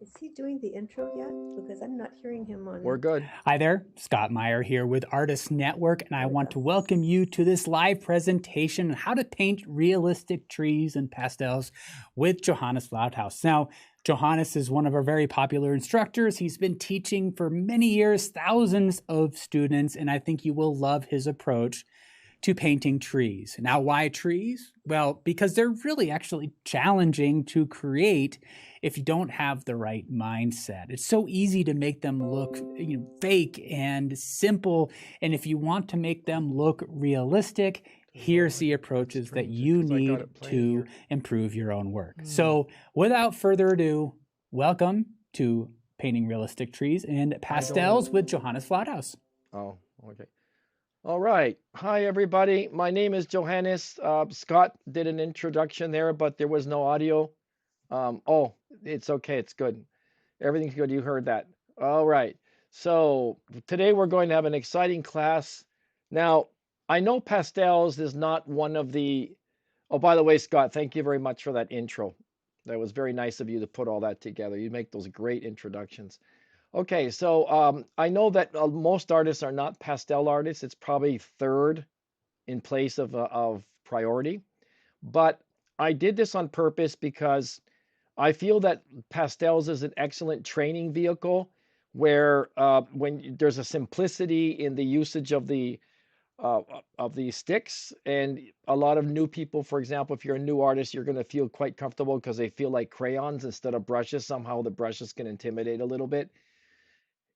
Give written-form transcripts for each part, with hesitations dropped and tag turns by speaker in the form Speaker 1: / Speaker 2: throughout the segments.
Speaker 1: Is he doing the intro yet? Because I'm not hearing him on.
Speaker 2: We're good.
Speaker 3: Hi there, Scott Meyer here with Artist Network, and I want to welcome you to this live presentation on how to paint realistic trees and pastels with Johannes Vloothuis. Now, Johannes is one of our very popular instructors. He's been teaching for many years, thousands of students, and I think you will love his approach to painting trees. Now, why trees? Well, because they're really actually challenging to create if you don't have the right mindset. It's so easy to make them look fake and simple. And if you want to make them look realistic, here's the approaches that you need to improve your own work. So without further ado, welcome to Painting Realistic Trees and Pastels with Johannes Vloothuis.
Speaker 2: Oh, okay. All right. Hi, everybody. My name is Johannes. Scott did an introduction there, but there was no audio. Oh, it's okay. It's good. Everything's good. You heard that. All right. So today we're going to have an exciting class. Now, I know pastels is not one of the... Oh, by the way, Scott, thank you very much for that intro. That was very nice of you to put all that together. You make those great introductions. Okay, so I know that most artists are not pastel artists. It's probably third in place of priority. But I did this on purpose because I feel that pastels is an excellent training vehicle where when there's a simplicity in the usage of the sticks, and a lot of new people, for example, if you're a new artist, you're going to feel quite comfortable because they feel like crayons instead of brushes. Somehow the brushes can intimidate a little bit.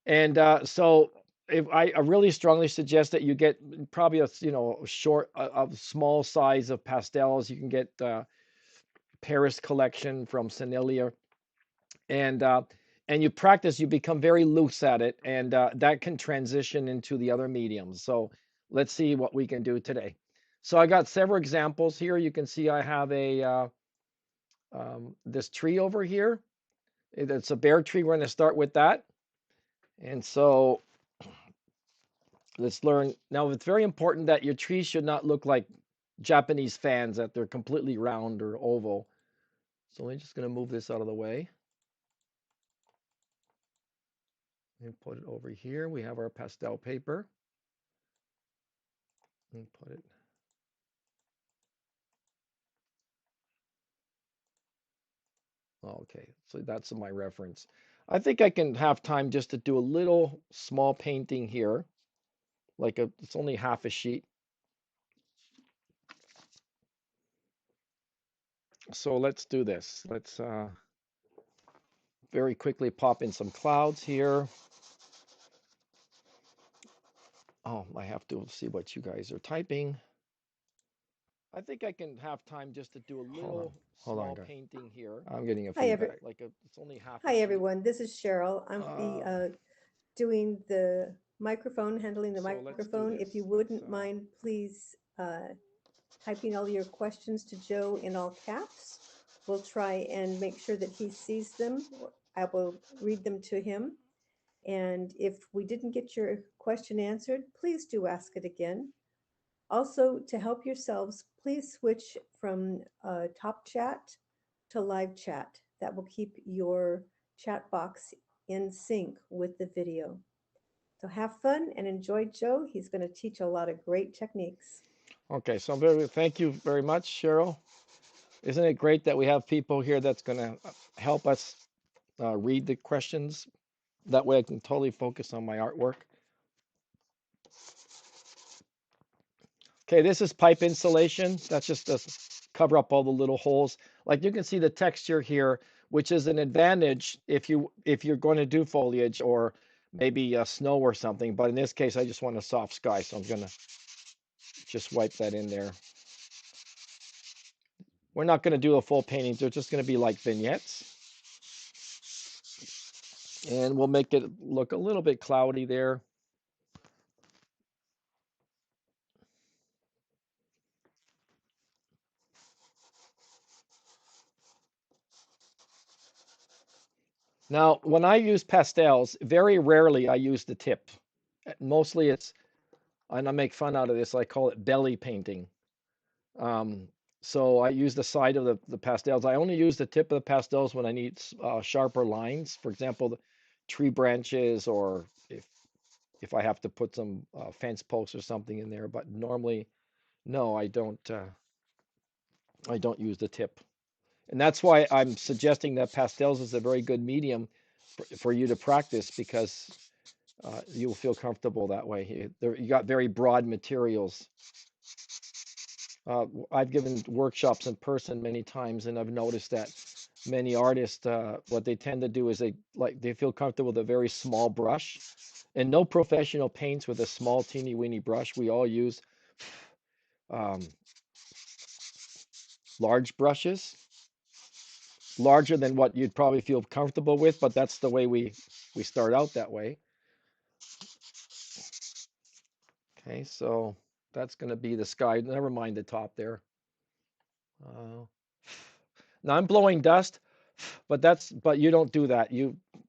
Speaker 2: And so if I really strongly suggest that you get probably a small size of pastels. You can get Paris collection from Senilia, and you practice. You become very loose at it, and that can transition into the other mediums. So let's see what we can do today. So I got several examples here. You can see I have a this tree over here. It's a bare tree. We're going to start with that. And so let's learn. Now, it's very important that your trees should not look like Japanese fans, that they're completely round or oval. So I'm just going to move this out of the way. And put it over here. We have our pastel paper. And put it. Okay, so that's my reference. I think I can have time just to do a little small painting here. It's only half a sheet. So let's do this. Let's very quickly pop in some clouds here. Oh, I have to see what you guys are typing. I think I can have time just to do a little small painting here. I'm getting a feedback. It's only half.
Speaker 1: Hi, everyone. This is Cheryl. I'm doing the microphone, handling the microphone. If you wouldn't mind, please typing all your questions to Joe in all caps. We'll try and make sure that he sees them. I will read them to him. And if we didn't get your question answered, please do ask it again. Also, to help yourselves, please switch from top chat to live chat. That will keep your chat box in sync with the video. So have fun and enjoy Joe. He's going to teach a lot of great techniques.
Speaker 2: Okay, so thank you very much, Cheryl. Isn't it great that we have people here that's going to help us read the questions? That way I can totally focus on my artwork. Okay, this is pipe insulation. That's just to cover up all the little holes. Like you can see the texture here, which is an advantage if you're going to do foliage or maybe snow or something. But in this case, I just want a soft sky, so I'm going to just wipe that in there. We're not going to do a full painting. They're just going to be like vignettes. And we'll make it look a little bit cloudy there. Now, when I use pastels, very rarely I use the tip. Mostly it's and I make fun out of this. I call it belly painting. So I use the side of the pastels. I only use the tip of the pastels when I need sharper lines. For example, the tree branches, or if I have to put some fence posts or something in there. But normally, no, I don't. I don't use the tip, and that's why I'm suggesting that pastels is a very good medium for you to practice, because you'll feel comfortable that way. You got very broad materials. I've given workshops in person many times, and I've noticed that many artists, what they tend to do is they feel comfortable with a very small brush, and no professional paints with a small teeny weeny brush. We all use um, large brushes, larger than what you'd probably feel comfortable with, but that's the way we start out that way. Okay, so that's going to be the sky. Never mind the top there. Now I'm blowing dust, but you don't do that.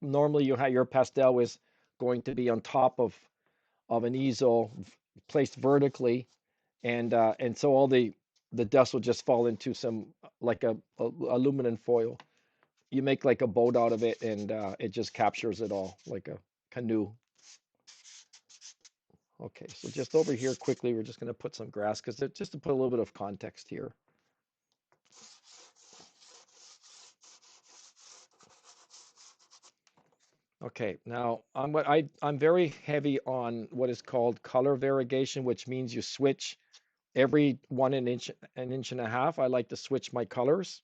Speaker 2: Normally you have your pastel is going to be on top of an easel placed vertically, and so all the dust will just fall into some, like a aluminum foil. You make like a boat out of it, and it just captures it all like a canoe. Okay, so just over here quickly, we're just going to put some grass, because just to put a little bit of context here. Okay, now I'm very heavy on what is called color variegation, which means you switch every an inch and a half. I like to switch my colors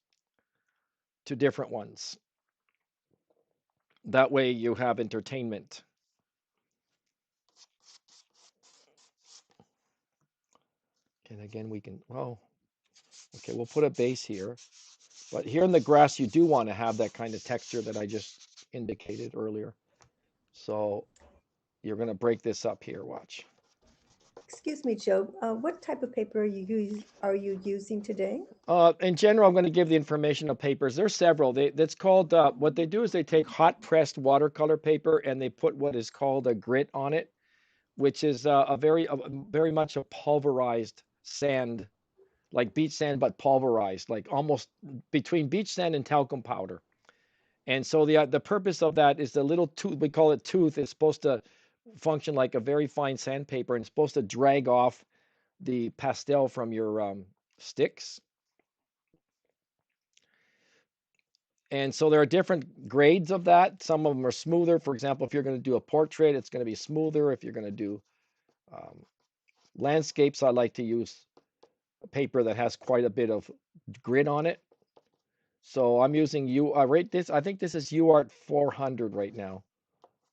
Speaker 2: to different ones. That way you have entertainment. And again, okay, we'll put a base here. But here in the grass, you do want to have that kind of texture that I just indicated earlier. So you're going to break this up here, watch.
Speaker 1: Excuse me, Joe. What type of paper are you using today?
Speaker 2: In general, I'm going to give the information of papers. There's several. That's called, what they do is they take hot pressed watercolor paper and they put what is called a grit on it, which is very much a pulverized sand, like beach sand, but pulverized, like almost between beach sand and talcum powder. And so the purpose of that is the little tooth, we call it tooth, is supposed to function like a very fine sandpaper, and it's supposed to drag off the pastel from your sticks. And so there are different grades of that. Some of them are smoother. For example, if you're going to do a portrait, it's going to be smoother. If you're going to do landscapes, I like to use a paper that has quite a bit of grit on it. So I'm using I think this is UART 400 right now,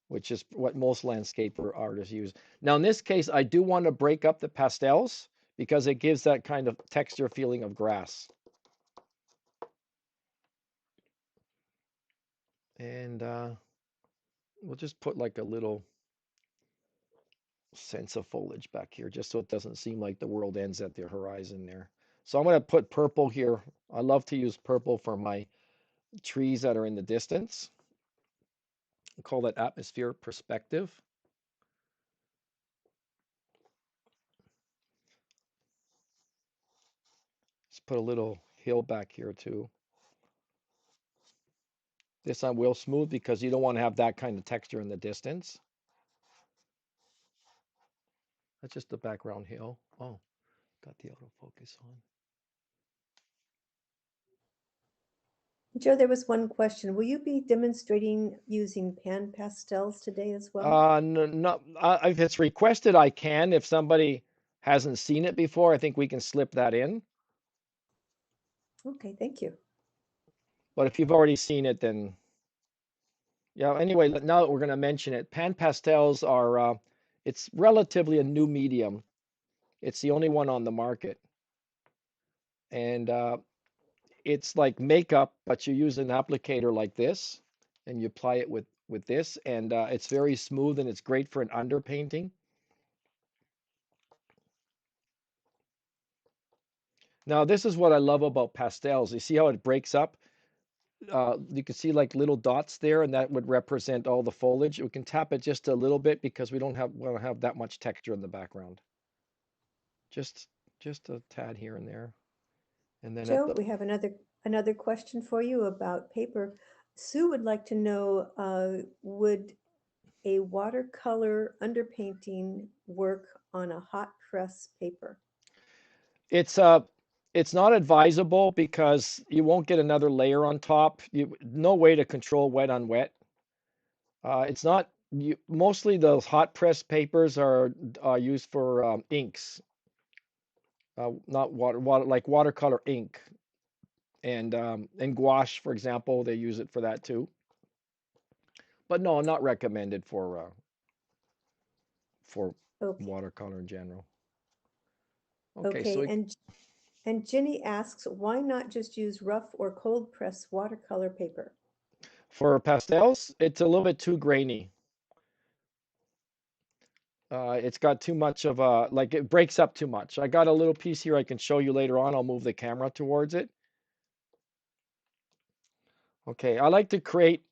Speaker 2: which is what most landscaper artists use. Now, in this case, I do want to break up the pastels because it gives that kind of texture feeling of grass. And we'll just put like a little sense of foliage back here, just so it doesn't seem like the world ends at the horizon there. So I'm going to put purple here. I love to use purple for my trees that are in the distance. I call that atmosphere perspective. Let's put a little hill back here too. This I will smooth because you don't want to have that kind of texture in the distance. That's just the background hill. Oh, got the autofocus on.
Speaker 1: Joe, there was one question. Will you be demonstrating using pan pastels today as well?
Speaker 2: No, if it's requested, I can. If somebody hasn't seen it before, I think we can slip that in.
Speaker 1: Okay, thank you.
Speaker 2: But if you've already seen it, then yeah. Anyway, now that we're going to mention it, pan pastels are it's relatively a new medium. It's the only one on the market, and it's like makeup, but you use an applicator like this, and you apply it with this, and it's very smooth, and it's great for an underpainting. Now, this is what I love about pastels. You see how it breaks up? You can see like little dots there, and that would represent all the foliage. We can tap it just a little bit because we don't want to have that much texture in the background. just a tad here and there. And then
Speaker 1: Joe, we have another question for you about paper. Sue would like to know, would a watercolor underpainting work on a hot press paper?
Speaker 2: It's not advisable because you won't get another layer on top. No way to control wet on wet. It's not mostly those hot press papers are used for inks, not water like watercolor ink and gouache, for example, they use it for that too. But no, not recommended for
Speaker 1: Okay.
Speaker 2: watercolor in general. Okay, so
Speaker 1: Okay, and Ginny asks, why not just use rough or cold press watercolor paper?
Speaker 2: for pastels, it's a little bit too grainy. It's got too much of a, like it breaks up too much. I got a little piece here I can show you later on. I'll move the camera towards it. Okay, I like to create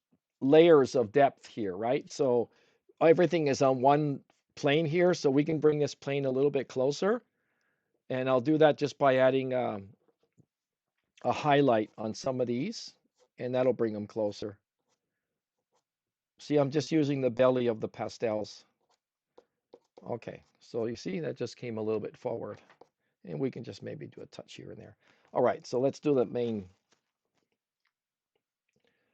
Speaker 2: layers of depth here, right? So everything is on one plane here, so we can bring this plane a little bit closer. And I'll do that just by adding a highlight on some of these, and that'll bring them closer. See, I'm just using the belly of the pastels. Okay, so you see that just came a little bit forward. And we can just maybe do a touch here and there. All right, so let's do the main.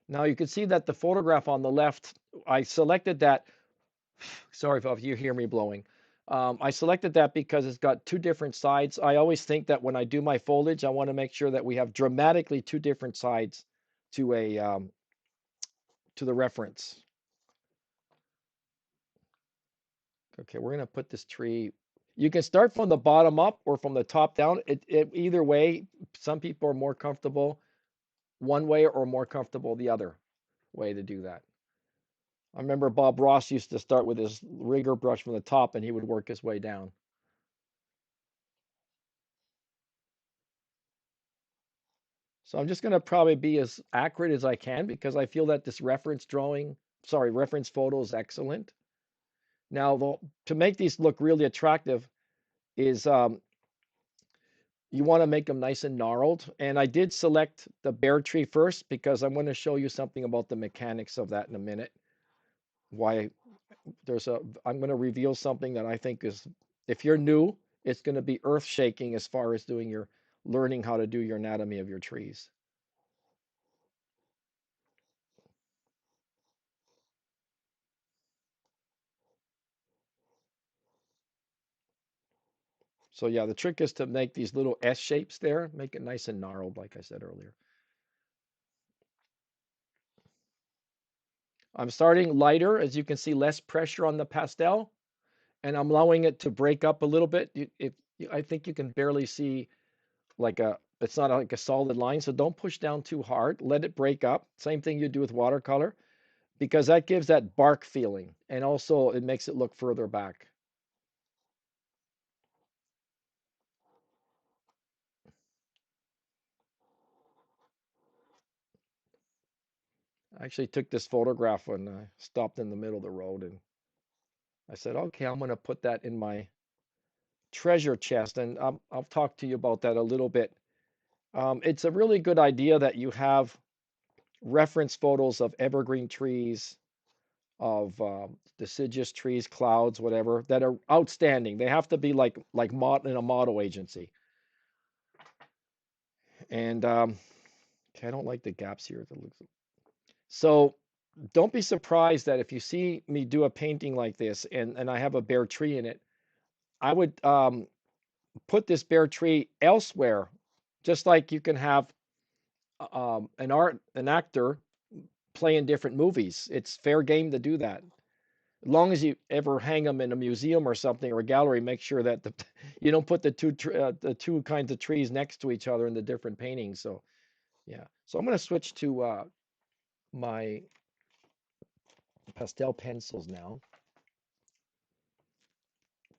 Speaker 2: Now you can see that the photograph on the left, I selected that. Sorry if you hear me blowing. I selected that because it's got two different sides. I always think that when I do my foliage, I want to make sure that we have dramatically two different sides to to the reference. Okay, we're going to put this tree. You can start from the bottom up or from the top down. Either way, some people are more comfortable one way or more comfortable the other way to do that. I remember Bob Ross used to start with his rigger brush from the top and he would work his way down. So I'm just going to probably be as accurate as I can because I feel that this reference photo is excellent. Now, to make these look really attractive is you want to make them nice and gnarled. And I did select the bare tree first because I'm going to show you something about the mechanics of that in a minute. Why I'm going to reveal something that I think is, if you're new, it's going to be earth shaking as far as learning how to do your anatomy of your trees. So yeah, the trick is to make these little S shapes there, make it nice and gnarled, like I said earlier. I'm starting lighter, as you can see, less pressure on the pastel, and I'm allowing it to break up a little bit. I think you can barely see it's not like a solid line, so don't push down too hard. Let it break up. Same thing you do with watercolor, because that gives that bark feeling, and also it makes it look further back. I actually took this photograph when I stopped in the middle of the road, and I said, okay, I'm going to put that in my treasure chest, and I'll talk to you about that a little bit. It's a really good idea that you have reference photos of evergreen trees, of deciduous trees, clouds, whatever, that are outstanding. They have to be like in a model agency. And okay, I don't like the gaps here. So don't be surprised that if you see me do a painting like this and I have a bare tree in it, I would put this bare tree elsewhere, just like you can have an actor play in different movies. It's fair game to do that. As long as you ever hang them in a museum or something or a gallery, make sure that you don't put the two kinds of trees next to each other in the different paintings. So yeah, so I'm going to switch to my pastel pencils now.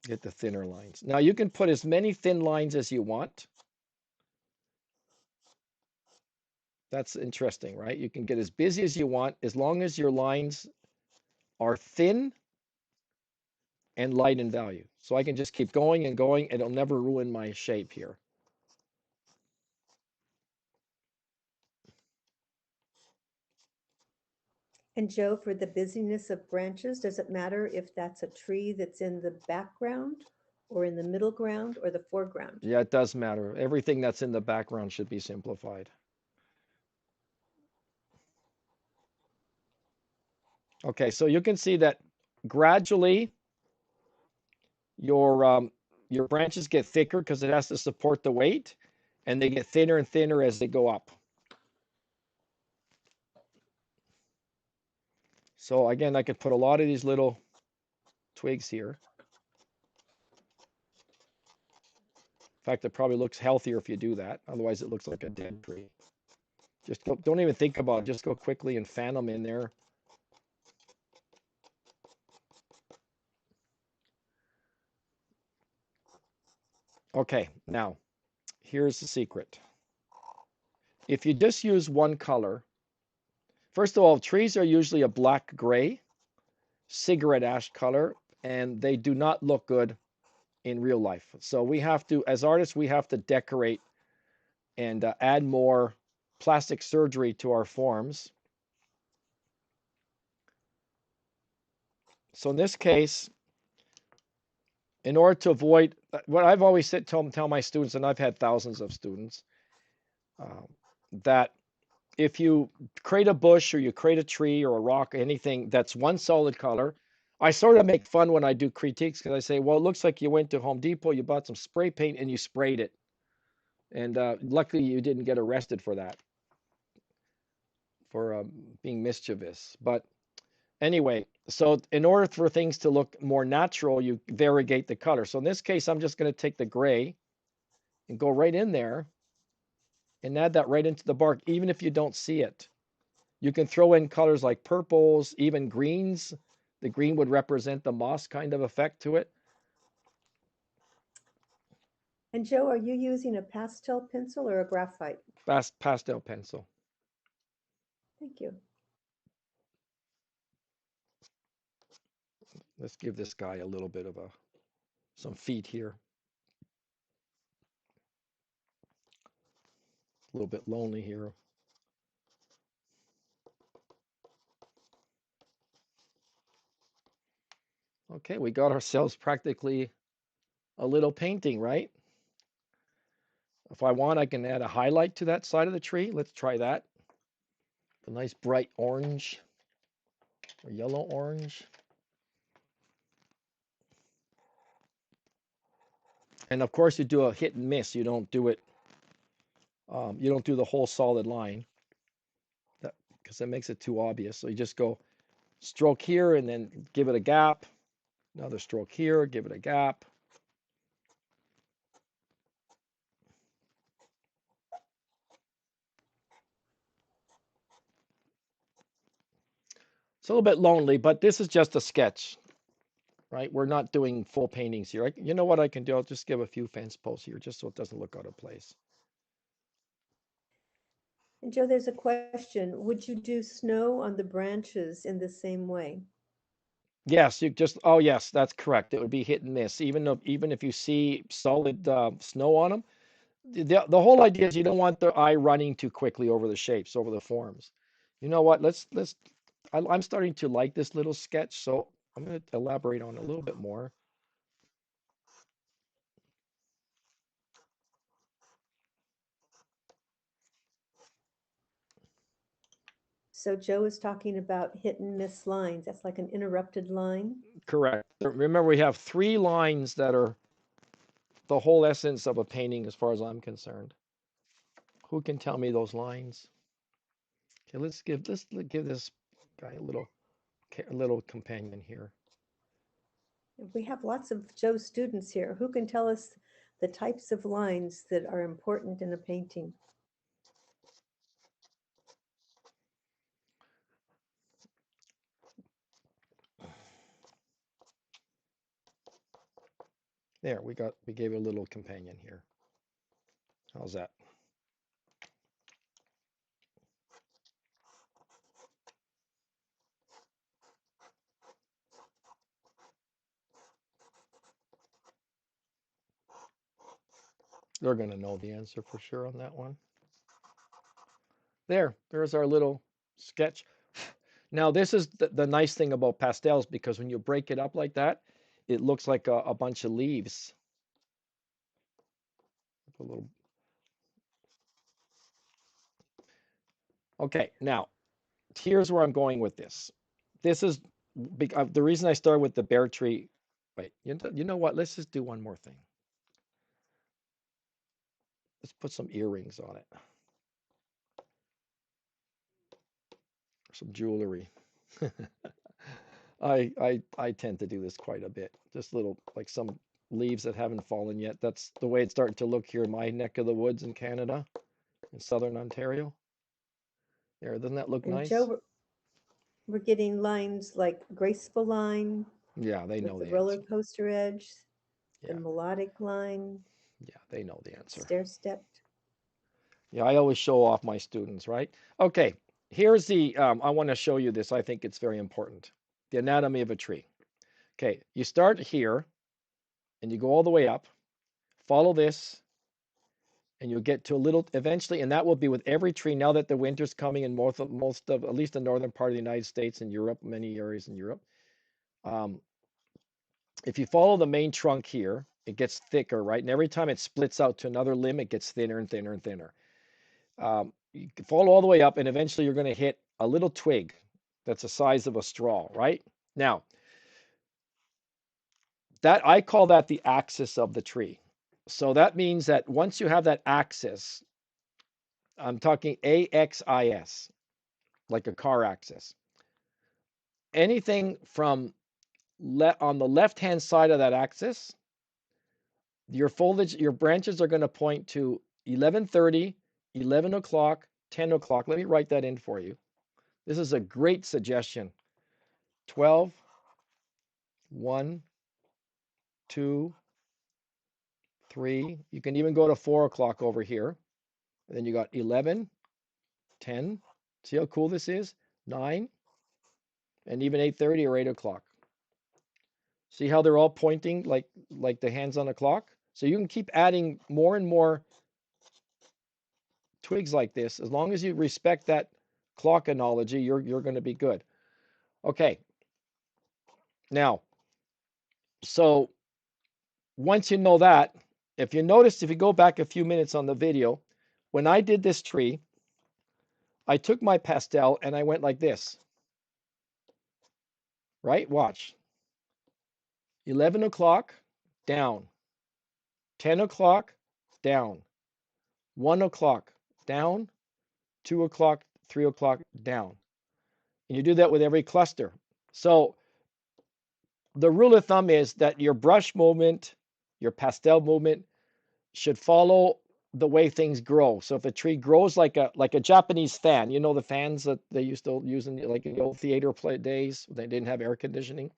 Speaker 2: Get the thinner lines. Now you can put as many thin lines as you want. That's interesting, right? You can get as busy as you want as long as your lines are thin and light in value. So I can just keep going and going. It'll never ruin my shape here.
Speaker 1: And Joe, for the busyness of branches, does it matter if that's a tree that's in the background or in the middle ground or the foreground?
Speaker 2: Yeah, it does matter. Everything that's in the background should be simplified. Okay, so you can see that gradually your branches get thicker because it has to support the weight, and they get thinner and thinner as they go up. So again, I could put a lot of these little twigs here. In fact, it probably looks healthier if you do that. Otherwise, it looks like a dead tree. Just go, don't even think about it. Just go quickly and fan them in there. Okay, now here's the secret. If you just use one color, first of all, trees are usually a black gray, cigarette ash color, and they do not look good in real life. So we have to, as artists, we have to decorate and add more plastic surgery to our forms. So in this case, in order to avoid what I've always said, tell my students, and I've had thousands of students, that if you create a bush or you create a tree or a rock, anything that's one solid color, I sort of make fun when I do critiques because I say, well, it looks like you went to Home Depot, you bought some spray paint and you sprayed it. And luckily you didn't get arrested for that, for being mischievous. But anyway, so in order for things to look more natural, you variegate the color. So in this case, I'm just going to take the gray and go right in there and add that right into the bark, even if you don't see it. You can throw in colors like purples, even greens. The green would represent the moss kind of effect to it.
Speaker 1: And Joe, are you using a pastel pencil or a graphite?
Speaker 2: Pastel pencil.
Speaker 1: Thank you.
Speaker 2: Let's give this guy a little bit of some feet here. A little bit lonely here. Okay, we got ourselves practically a little painting, right? If I want, I can add a highlight to that side of the tree. Let's try that. A nice bright orange or yellow orange. And of course, you do a hit and miss. You don't do it. You don't do the whole solid line, because that makes it too obvious. So you just go stroke here and then give it a gap. Another stroke here, give it a gap. It's a little bit lonely, but this is just a sketch, right? We're not doing full paintings here. You know what I can do? I'll just give a few fence posts here just so it doesn't look out of place.
Speaker 1: And Joe, there's a question. Would you do snow on the branches in the same way?
Speaker 2: Yes, oh yes, that's correct. It would be hit and miss. Even if you see solid snow on them, the whole idea is you don't want the eye running too quickly over the shapes, over the forms. You know what? I'm starting to like this little sketch, so I'm going to elaborate on it a little bit more.
Speaker 1: So Joe is talking about hit and miss lines. That's like an interrupted line.
Speaker 2: Correct. Remember, we have 3 lines that are the whole essence of a painting as far as I'm concerned. Who can tell me those lines? Okay, let's give this guy a little companion here.
Speaker 1: We have lots of Joe's students here. Who can tell us the types of lines that are important in a painting?
Speaker 2: There, we gave it a little companion here. How's that? They're going to know the answer for sure on that one. There's our little sketch. Now, this is the nice thing about pastels, because when you break it up like that, it looks like a bunch of leaves. A little. Okay, now, here's where I'm going with this. This is the reason I started with the bear tree. Wait, you know what? Let's just do one more thing. Let's put some earrings on it. Some jewelry. I tend to do this quite a bit. Just little, like some leaves that haven't fallen yet. That's the way it's starting to look here in my neck of the woods in Canada, in southern Ontario. There, doesn't that look
Speaker 1: And
Speaker 2: nice?
Speaker 1: Joe, we're getting lines like graceful line
Speaker 2: Yeah, they know
Speaker 1: with the
Speaker 2: the
Speaker 1: roller
Speaker 2: answer.
Speaker 1: coaster edge, the
Speaker 2: Yeah.
Speaker 1: melodic line,
Speaker 2: Yeah, they know the answer.
Speaker 1: stair stepped.
Speaker 2: Yeah, I always show off my students, right? Okay, here's the, I want to show you this. I think it's very important. The anatomy of a tree. Okay, you start here and you go all the way up, follow this, and you'll get to a little eventually, and that will be with every tree now that the winter's coming in most of at least the northern part of the United States and Europe, many areas in Europe. If you follow the main trunk here, it gets thicker, right? And every time it splits out to another limb, it gets thinner and thinner and thinner. You can follow all the way up, and eventually you're going to hit a little twig that's the size of a straw, right? Now, that I call that the axis of the tree. So that means that once you have that axis, I'm talking AXIS, like a car axis. Anything from on the left-hand side of that axis, your foliage, your branches are going to point to 11:30, 11 o'clock, 10 o'clock. Let me write that in for you. This is a great suggestion. 12, 1, 2, 3. You can even go to 4 o'clock over here. And then you got 11, 10. See how cool this is? 9, and even 8:30 or 8 o'clock. See how they're all pointing like the hands on a clock? So you can keep adding more and more twigs like this. As long as you respect that clock analogy, you're going to be good. Okay. Now, so once you know that, if you notice, if you go back a few minutes on the video, when I did this tree, I took my pastel and I went like this. Right? Watch. 11 o'clock, down. 10 o'clock, down. 1 o'clock, down. 2 o'clock, 3 o'clock, down. And you do that with every cluster. So the rule of thumb is that your brush movement, your pastel movement should follow the way things grow. So if a tree grows like a Japanese fan, you know the fans that they used to use in like in the old theater play days, they didn't have air conditioning.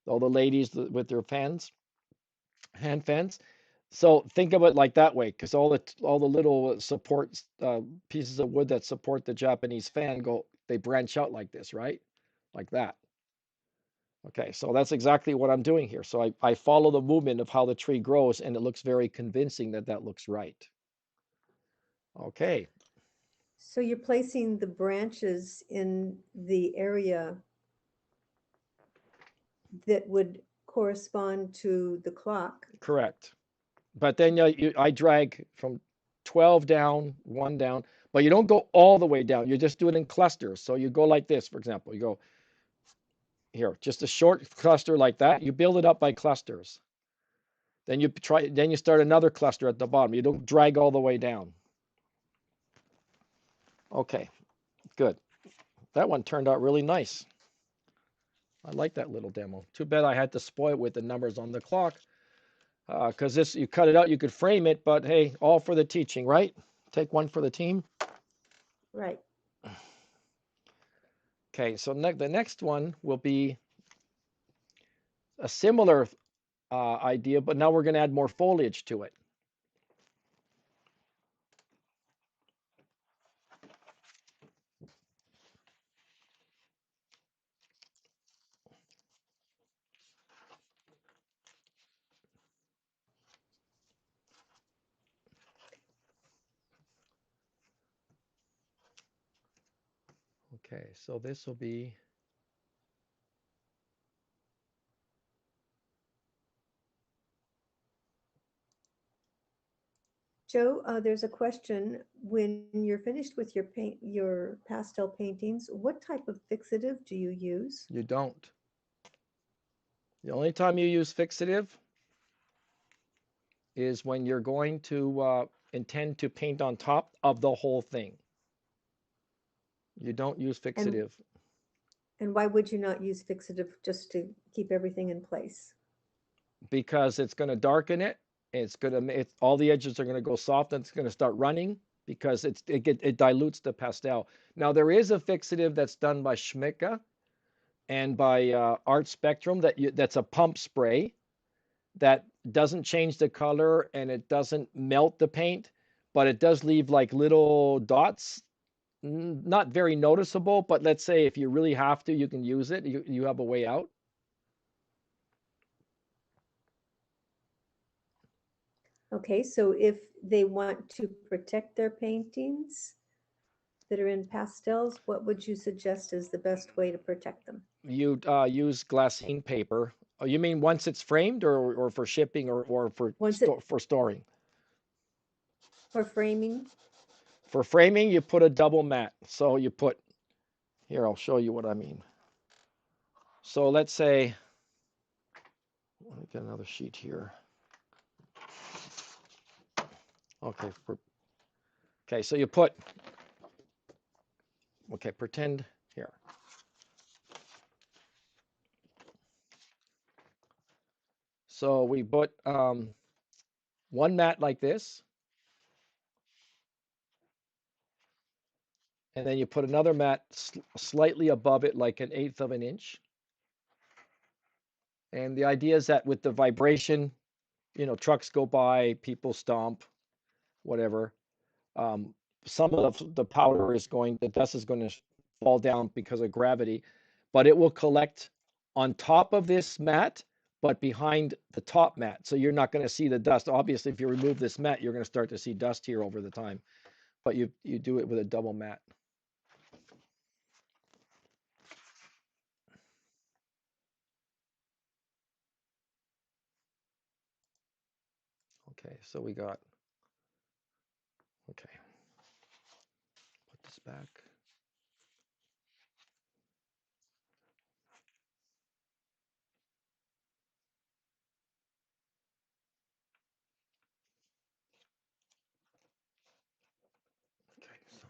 Speaker 2: All the ladies with their fans, hand fans. So think of it like that way, because all the little support pieces of wood that support the Japanese fan they branch out like this, right? Like that. Okay, so that's exactly what I'm doing here. So I follow the movement of how the tree grows, and it looks very convincing that looks right. Okay.
Speaker 1: So you're placing the branches in the area that would correspond to the clock.
Speaker 2: Correct. But then I drag from 12 down, 1 down, but you don't go all the way down. You just do it in clusters. So you go like this, for example. You go here, just a short cluster like that. You build it up by clusters. Then you start another cluster at the bottom. You don't drag all the way down. Okay, good. That one turned out really nice. I like that little demo. Too bad I had to spoil it with the numbers on the clock. Because this, you cut it out, you could frame it, but hey, all for the teaching, right? Take one for the team.
Speaker 1: Right.
Speaker 2: Okay, so the next one will be a similar idea, but now we're going to add more foliage to it. Okay, so this will be,
Speaker 1: Joe, there's a question. When you're finished with your pastel paintings, what type of fixative do you use?
Speaker 2: you don't. The only time you use fixative is when you're going to intend to paint on top of the whole thing. You don't use fixative.
Speaker 1: And why would you not use fixative just to keep everything in place?
Speaker 2: Because it's going to darken it. All the edges are going to go soft and it's going to start running because it dilutes the pastel. Now there is a fixative that's done by Schmicke and by Art Spectrum that's a pump spray that doesn't change the color and it doesn't melt the paint, but it does leave like little dots, not very noticeable, but let's say if you really have to, you can use it. You have a way out.
Speaker 1: Okay, so if they want to protect their paintings that are in pastels, what would you suggest is the best way to protect them?
Speaker 2: You use glassine paper. Oh, you mean once it's framed or for shipping or for storing?
Speaker 1: For framing?
Speaker 2: For framing, you put a double mat. So you put, here, I'll show you what I mean. So let's say, let me get another sheet here. Okay, so you put, okay, pretend here. So we put one mat like this, and then you put another mat slightly above it, like 1/8 of an inch. And the idea is that with the vibration, trucks go by, people stomp, whatever. Some of the powder the dust is going to fall down because of gravity, but it will collect on top of this mat, but behind the top mat. So you're not going to see the dust. Obviously, if you remove this mat, you're going to start to see dust here over the time, but you do it with a double mat. Okay, so we got, okay, put this back. Okay, so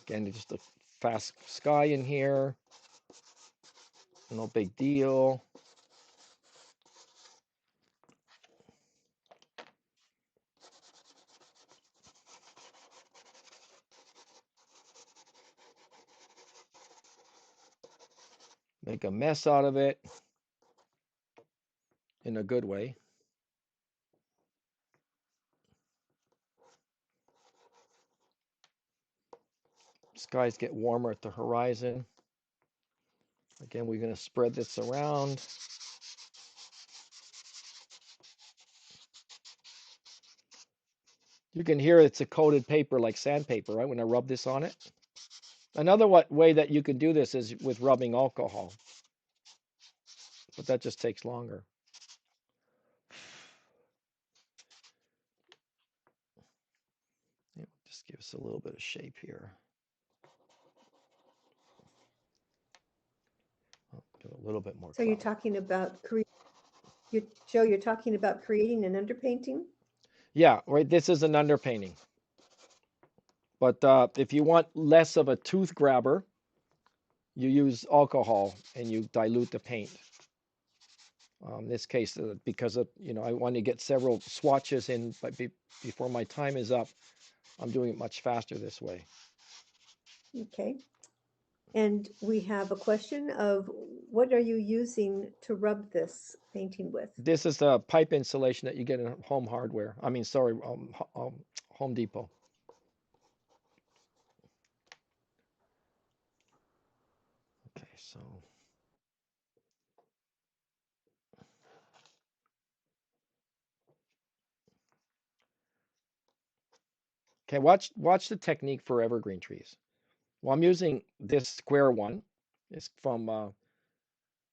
Speaker 2: again, just a fast sky in here, no big deal. Make a mess out of it in a good way. Skies get warmer at the horizon. Again, we're going to spread this around. You can hear it's a coated paper like sandpaper, right? When I rub this on it. Another way that you can do this is with rubbing alcohol, but that just takes longer. Just give us a little bit of shape here. Do a little bit more.
Speaker 1: So you're talking about Joe, you're talking about creating an underpainting?
Speaker 2: Yeah, right. This is an underpainting. But if you want less of a tooth grabber, you use alcohol and you dilute the paint. In this case, because of, I want to get several swatches in before my time is up, I'm doing it much faster this way.
Speaker 1: Okay. And we have a question of what are you using to rub this painting with?
Speaker 2: This is a pipe insulation that you get in Home Hardware. Home Depot. Okay, so. Okay, watch the technique for evergreen trees. Well, I'm using this square one. It's from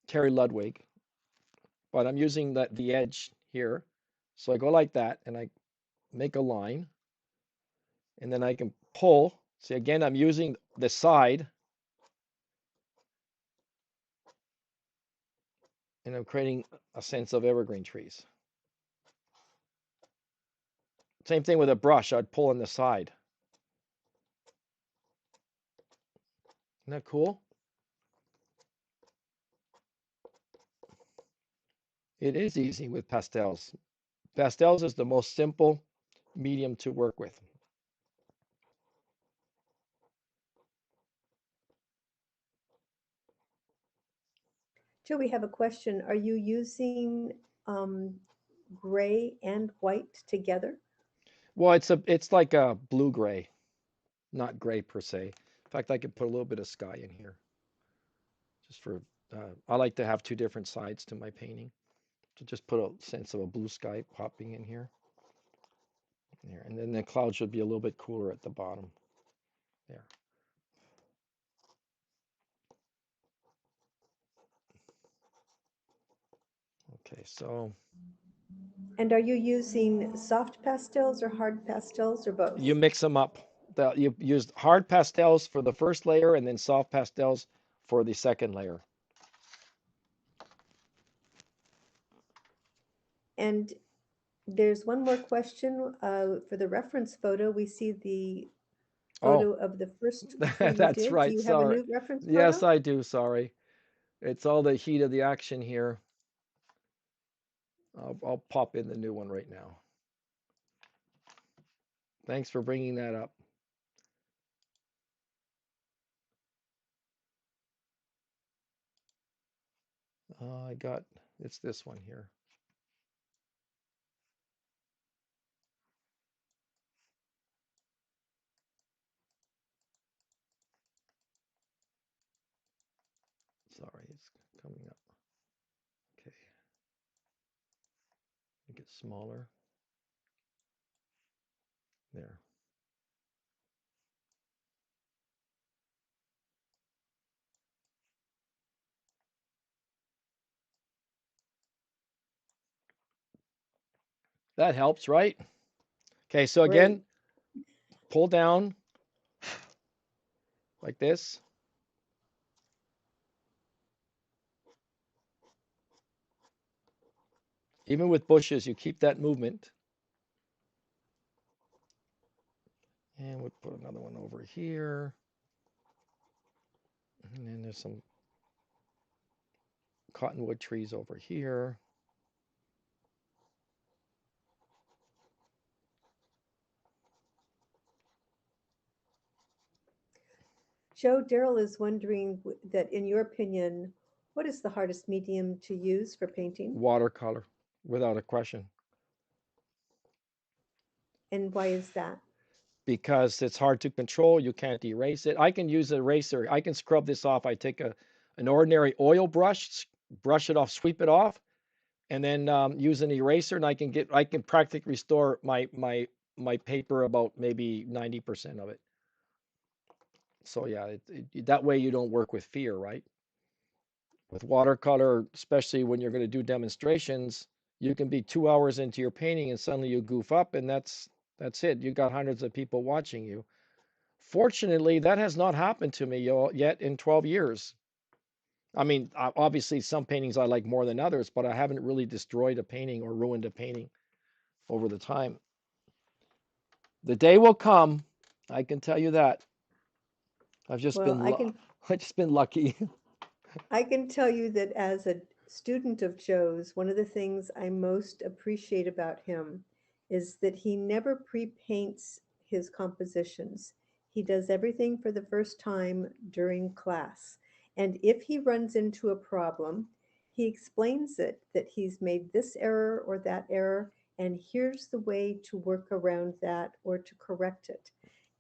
Speaker 2: Terry Ludwig, but I'm using the edge here. So I go like that and I make a line and then I can pull. See, again, I'm using the side and I'm creating a sense of evergreen trees. Same thing with a brush. I'd pull on the side. Isn't that cool? It is easy with pastels. Pastels is the most simple medium to work with.
Speaker 1: Joe, we have a question. Are you using gray and white together?
Speaker 2: Well, it's like a blue gray, not gray per se. In fact, I could put a little bit of sky in here, just for. I like to have two different sides to my painting, to just put a sense of a blue sky popping in here. There, and then the cloud should be a little bit cooler at the bottom. There. Okay, so.
Speaker 1: And are you using soft pastels or hard pastels or both?
Speaker 2: You mix them up. You use hard pastels for the first layer and then soft pastels for the second layer.
Speaker 1: And there's one more question. For the reference photo, we see the photo of the first tree you
Speaker 2: That's
Speaker 1: did.
Speaker 2: right.
Speaker 1: Do you have a
Speaker 2: Sorry.
Speaker 1: new reference photo?
Speaker 2: Yes, I do. Sorry. It's all the heat of the action here. I'll pop in the new one right now. Thanks for bringing that up. It's this one here. Sorry, it's coming up. Okay. Make it smaller. There. That helps, right? Okay, so again, pull down like this. Even with bushes, you keep that movement. And we'll put another one over here. And then there's some cottonwood trees over here.
Speaker 1: Joe, Daryl is wondering that in your opinion, what is the hardest medium to use for painting?
Speaker 2: Watercolor, without a question.
Speaker 1: And why is that?
Speaker 2: Because it's hard to control. You can't erase it. I can use an eraser. I can scrub this off. I take an ordinary oil brush, brush it off, sweep it off, and then use an eraser, and I can practically restore my paper about maybe 90% of it. So yeah, that way you don't work with fear, right? With watercolor, especially when you're going to do demonstrations, you can be 2 hours into your painting and suddenly you goof up, and that's it. You got hundreds of people watching you. Fortunately, that has not happened to me yet in 12 years. I mean, obviously some paintings I like more than others, but I haven't really destroyed a painting or ruined a painting over the time. The day will come, I can tell you that. I've just been lucky.
Speaker 1: I can tell you that as a student of Joe's, one of the things I most appreciate about him is that he never pre-paints his compositions. He does everything for the first time during class. And if he runs into a problem, he explains it, that he's made this error or that error, and here's the way to work around that or to correct it.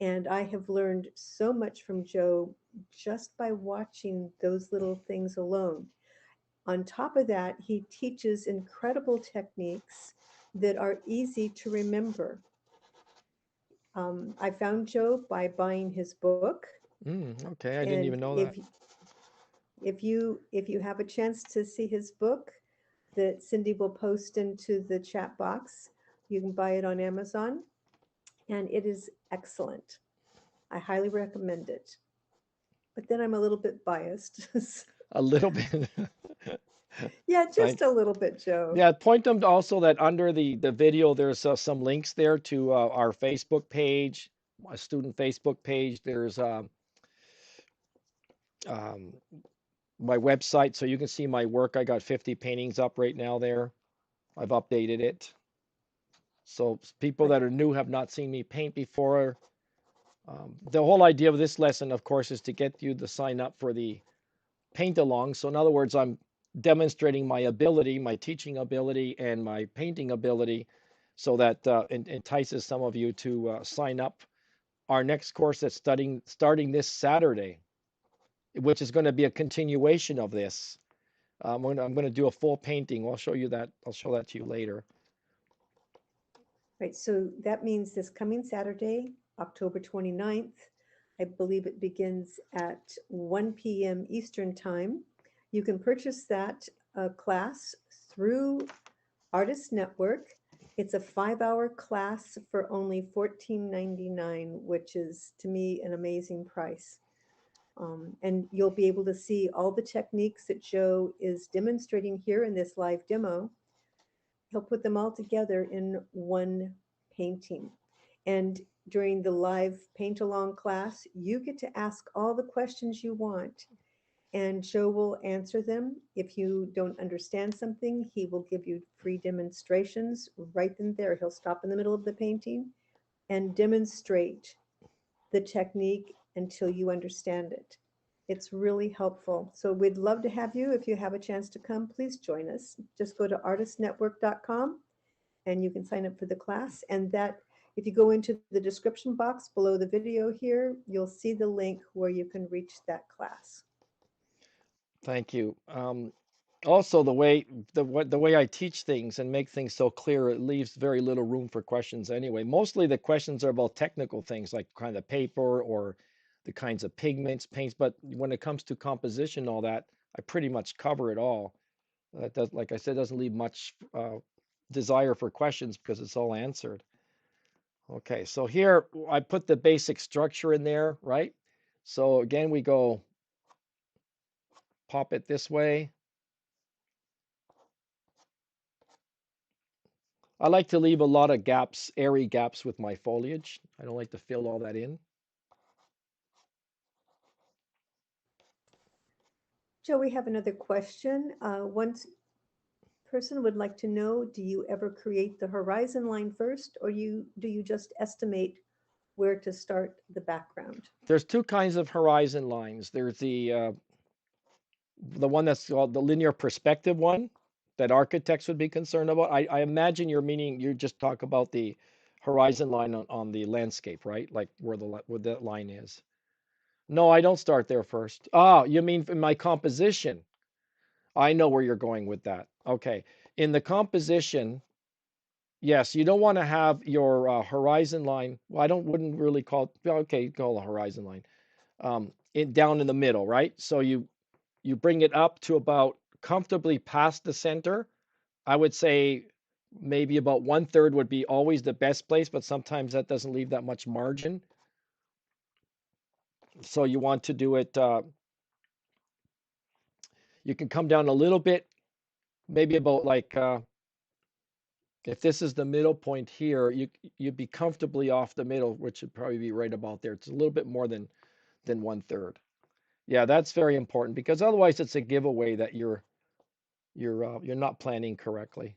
Speaker 1: And I have learned so much from Joe just by watching those little things alone. On top of that, he teaches incredible techniques that are easy to remember. I found Joe by buying his book,
Speaker 2: Okay, I didn't
Speaker 1: And
Speaker 2: even know that.
Speaker 1: if you have a chance to see his book that Cindy will post into the chat box, you can buy it on Amazon, and it is excellent. I highly recommend it. But then I'm a little bit biased.
Speaker 2: A little bit.
Speaker 1: Yeah, just
Speaker 2: Thank.
Speaker 1: a little bit, Joe.
Speaker 2: Yeah, point them to also that under the video, there's some links there to our Facebook page, a student Facebook page. There's um, my website, so you can see my work. I got 50 paintings up right now there. I've updated it. So people
Speaker 1: Right.
Speaker 2: that are new have not seen me paint before. The whole idea of this lesson, of course, is to get you to sign up for the paint along. So in other words, I'm demonstrating my ability, my teaching ability, and my painting ability, so that entices some of you to sign up. Our next course that's starting this Saturday, which is going to be a continuation of this. I'm going to do a full painting. I'll show you that. I'll show that to you later.
Speaker 1: Right, so that means this coming Saturday, October 29th, I believe it begins at 1 p.m. Eastern Time. You can purchase that class through Artist Network. It's a 5-hour class for only $14.99, which is, to me, an amazing price. And you'll be able to see all the techniques that Joe is demonstrating here in this live demo. He'll put them all together in one painting. And during the live paint along class, you get to ask all the questions you want, and Joe will answer them. If you don't understand something, he will give you free demonstrations right then there. He'll stop in the middle of the painting and demonstrate the technique until you understand it. It's really helpful. So we'd love to have you. If you have a chance to come, please join us. Just go to artistnetwork.com and you can sign up for the class. And that, if you go into the description box below the video here, you'll see the link where you can reach that class.
Speaker 2: Thank you. Also, the way I teach things and make things so clear, it leaves very little room for questions anyway. Mostly the questions are about technical things like kind of paper or the kinds of pigments, paints. But when it comes to composition, all that, I pretty much cover it all. That does, like I said, doesn't leave much desire for questions because it's all answered. Okay, so here I put the basic structure in there, right? So again, we go pop it this way. I like to leave a lot of gaps, airy gaps with my foliage. I don't like to fill all that in.
Speaker 1: Joe, we have another question. One person would like to know, do you ever create the horizon line first, or do you just estimate where to start the background?
Speaker 2: There's two kinds of horizon lines. There's the one that's called the linear perspective one that architects would be concerned about. I imagine you're meaning you just talk about the horizon line on the landscape, right? Like where that line is. No, I don't start there first. Oh, you mean in my composition? I know where you're going with that. Okay. In the composition, yes, you don't want to have your horizon line. Well, wouldn't really call it, okay, call it a horizon line. Down in the middle, right? So you bring it up to about comfortably past the center. I would say maybe about 1/3 would be always the best place, but sometimes that doesn't leave that much margin. So you want to do it, you can come down a little bit, maybe about like, if this is the middle point here, you'd be comfortably off the middle, which would probably be right about there. It's a little bit more than 1/3. Yeah, that's very important because otherwise it's a giveaway that you're not planning correctly.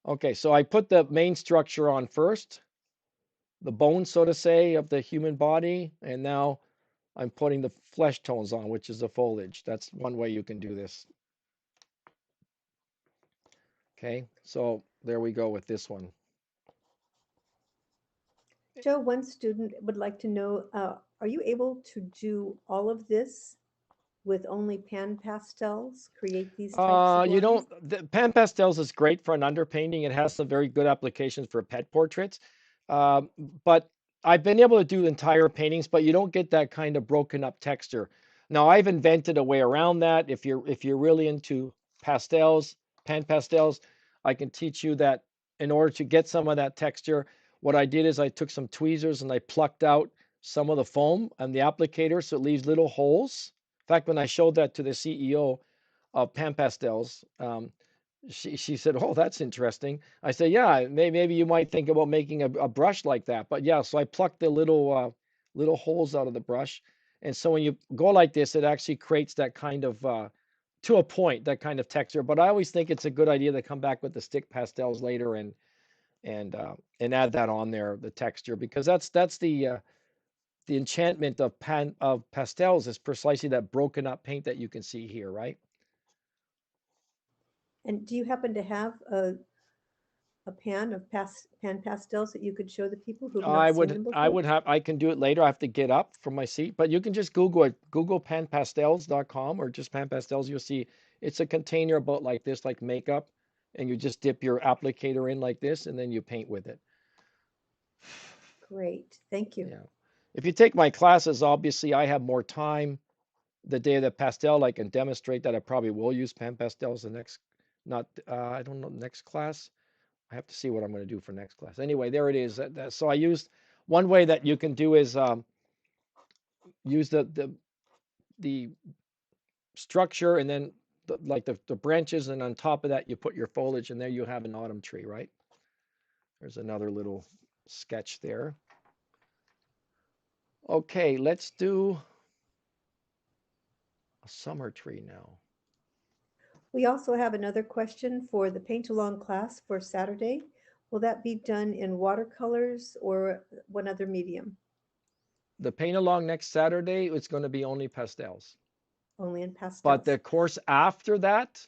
Speaker 2: Okay, so I put the main structure on first, the bone, so to say, of the human body, and now I'm putting the flesh tones on, which is the foliage. That's one way you can do this. Okay, so there we go with this one.
Speaker 1: Joe, one student would like to know, are you able to do all of this with only pan pastels, create these types of lines?
Speaker 2: The pan pastels is great for an underpainting. It has some very good applications for pet portraits. But I've been able to do entire paintings, but you don't get that kind of broken up texture. Now I've invented a way around that. If you're really into pastels, pan pastels, I can teach you that in order to get some of that texture, what I did is I took some tweezers and I plucked out some of the foam and the applicator so it leaves little holes. In fact, when I showed that to the CEO of Pan Pastels, she said, "Oh, that's interesting." I said, "Yeah, maybe you might think about making a brush like that." But yeah, so I plucked the little holes out of the brush, and so when you go like this, it actually creates that kind of to a point, that kind of texture. But I always think it's a good idea to come back with the stick pastels later and add that on there, the texture, because that's the enchantment of pastels is precisely that broken up paint that you can see here, right?
Speaker 1: And do you happen to have a pan of pan pastels that you could show the people who have not seen them before?
Speaker 2: I can do it later. I have to get up from my seat, but you can just Google it, Google panpastels.com or just pan pastels. You'll see it's a container about like this, like makeup, and you just dip your applicator in like this, and then you paint with it.
Speaker 1: Great, thank you.
Speaker 2: Yeah. If you take my classes, obviously I have more time the day of the pastel. I can demonstrate that. I probably will use pan pastels the next, not, I don't know, next class. I have to see what I'm going to do for next class. Anyway, there it is. So I used one way that you can do is use the structure and then the branches, and on top of that you put your foliage, and there you have an autumn tree, right? There's another little sketch there. Okay, let's do a summer tree now.
Speaker 1: We also have another question for the paint along class for Saturday. Will that be done in watercolors or one other medium?
Speaker 2: The paint along next Saturday, it's going to be only pastels.
Speaker 1: Only in pastels.
Speaker 2: But the course after that,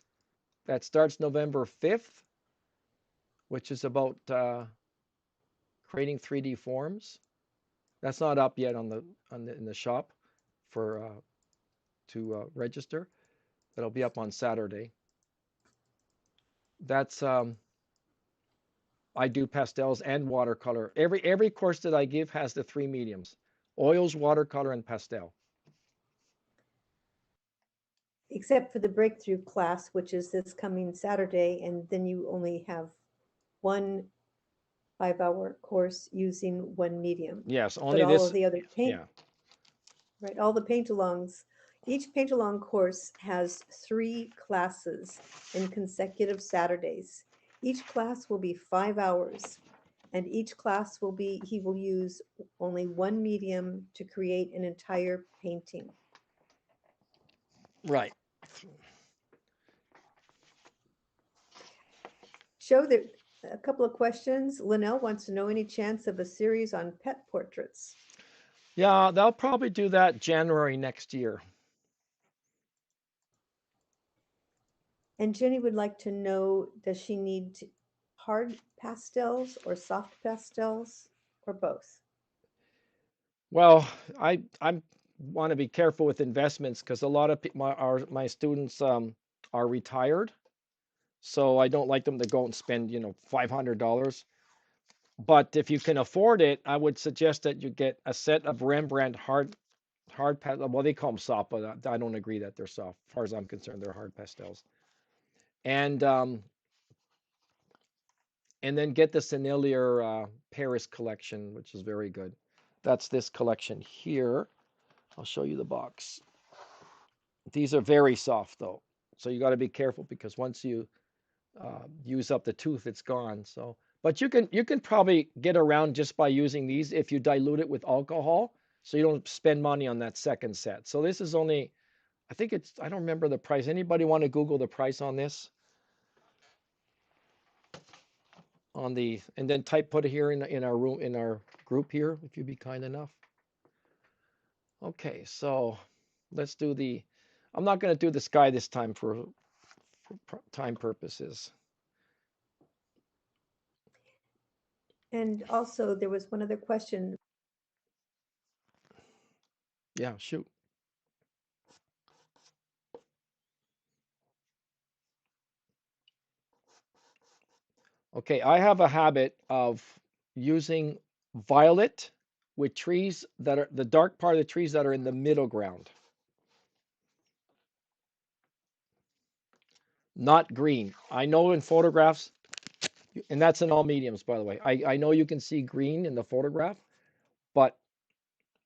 Speaker 2: that starts November 5th, which is about creating 3D forms. That's not up yet in the shop for to register. That'll be up on Saturday. That's I do pastels and watercolor. Every course that I give has the three mediums: oils, watercolor, and pastel.
Speaker 1: Except for the breakthrough class, which is this coming Saturday, and then you only have one 5-hour course using one medium.
Speaker 2: Yes,
Speaker 1: But
Speaker 2: only
Speaker 1: all
Speaker 2: this.
Speaker 1: of the other paint,
Speaker 2: Yeah.
Speaker 1: right? All the paint alongs, each paint along course has 3 classes in consecutive Saturdays. Each class will be 5 hours, and each class will be, he will use only one medium to create an entire painting.
Speaker 2: Right.
Speaker 1: Show that a couple of questions. Linnell wants to know any chance of a series on pet portraits.
Speaker 2: Yeah, they'll probably do that January next year.
Speaker 1: And Jenny would like to know, does she need hard pastels or soft pastels or both?
Speaker 2: Well, I want to be careful with investments because a lot of my students are retired, so I don't like them to go out and spend $500. But if you can afford it, I would suggest that you get a set of Rembrandt hard pastel. Well, they call them soft, but I don't agree that they're soft. As far as I'm concerned, they're hard pastels. And then get the Sennelier Paris collection, which is very good. That's this collection here. I'll show you the box. These are very soft though, so you got to be careful because once you use up the tooth, it's gone. So, but you can probably get around just by using these if you dilute it with alcohol, so you don't spend money on that second set. So this is only, I don't remember the price. Anybody want to Google the price on this? And then put it here in our room, in our group here, if you'd be kind enough. Okay, so let's do I'm not going to do the sky this time for time purposes.
Speaker 1: And also there was one other question.
Speaker 2: Yeah, shoot. Okay, I have a habit of using violet with trees that are the dark part of the trees that are in the middle ground. Not green. I know in photographs, and that's in all mediums, by the way. I know you can see green in the photograph, but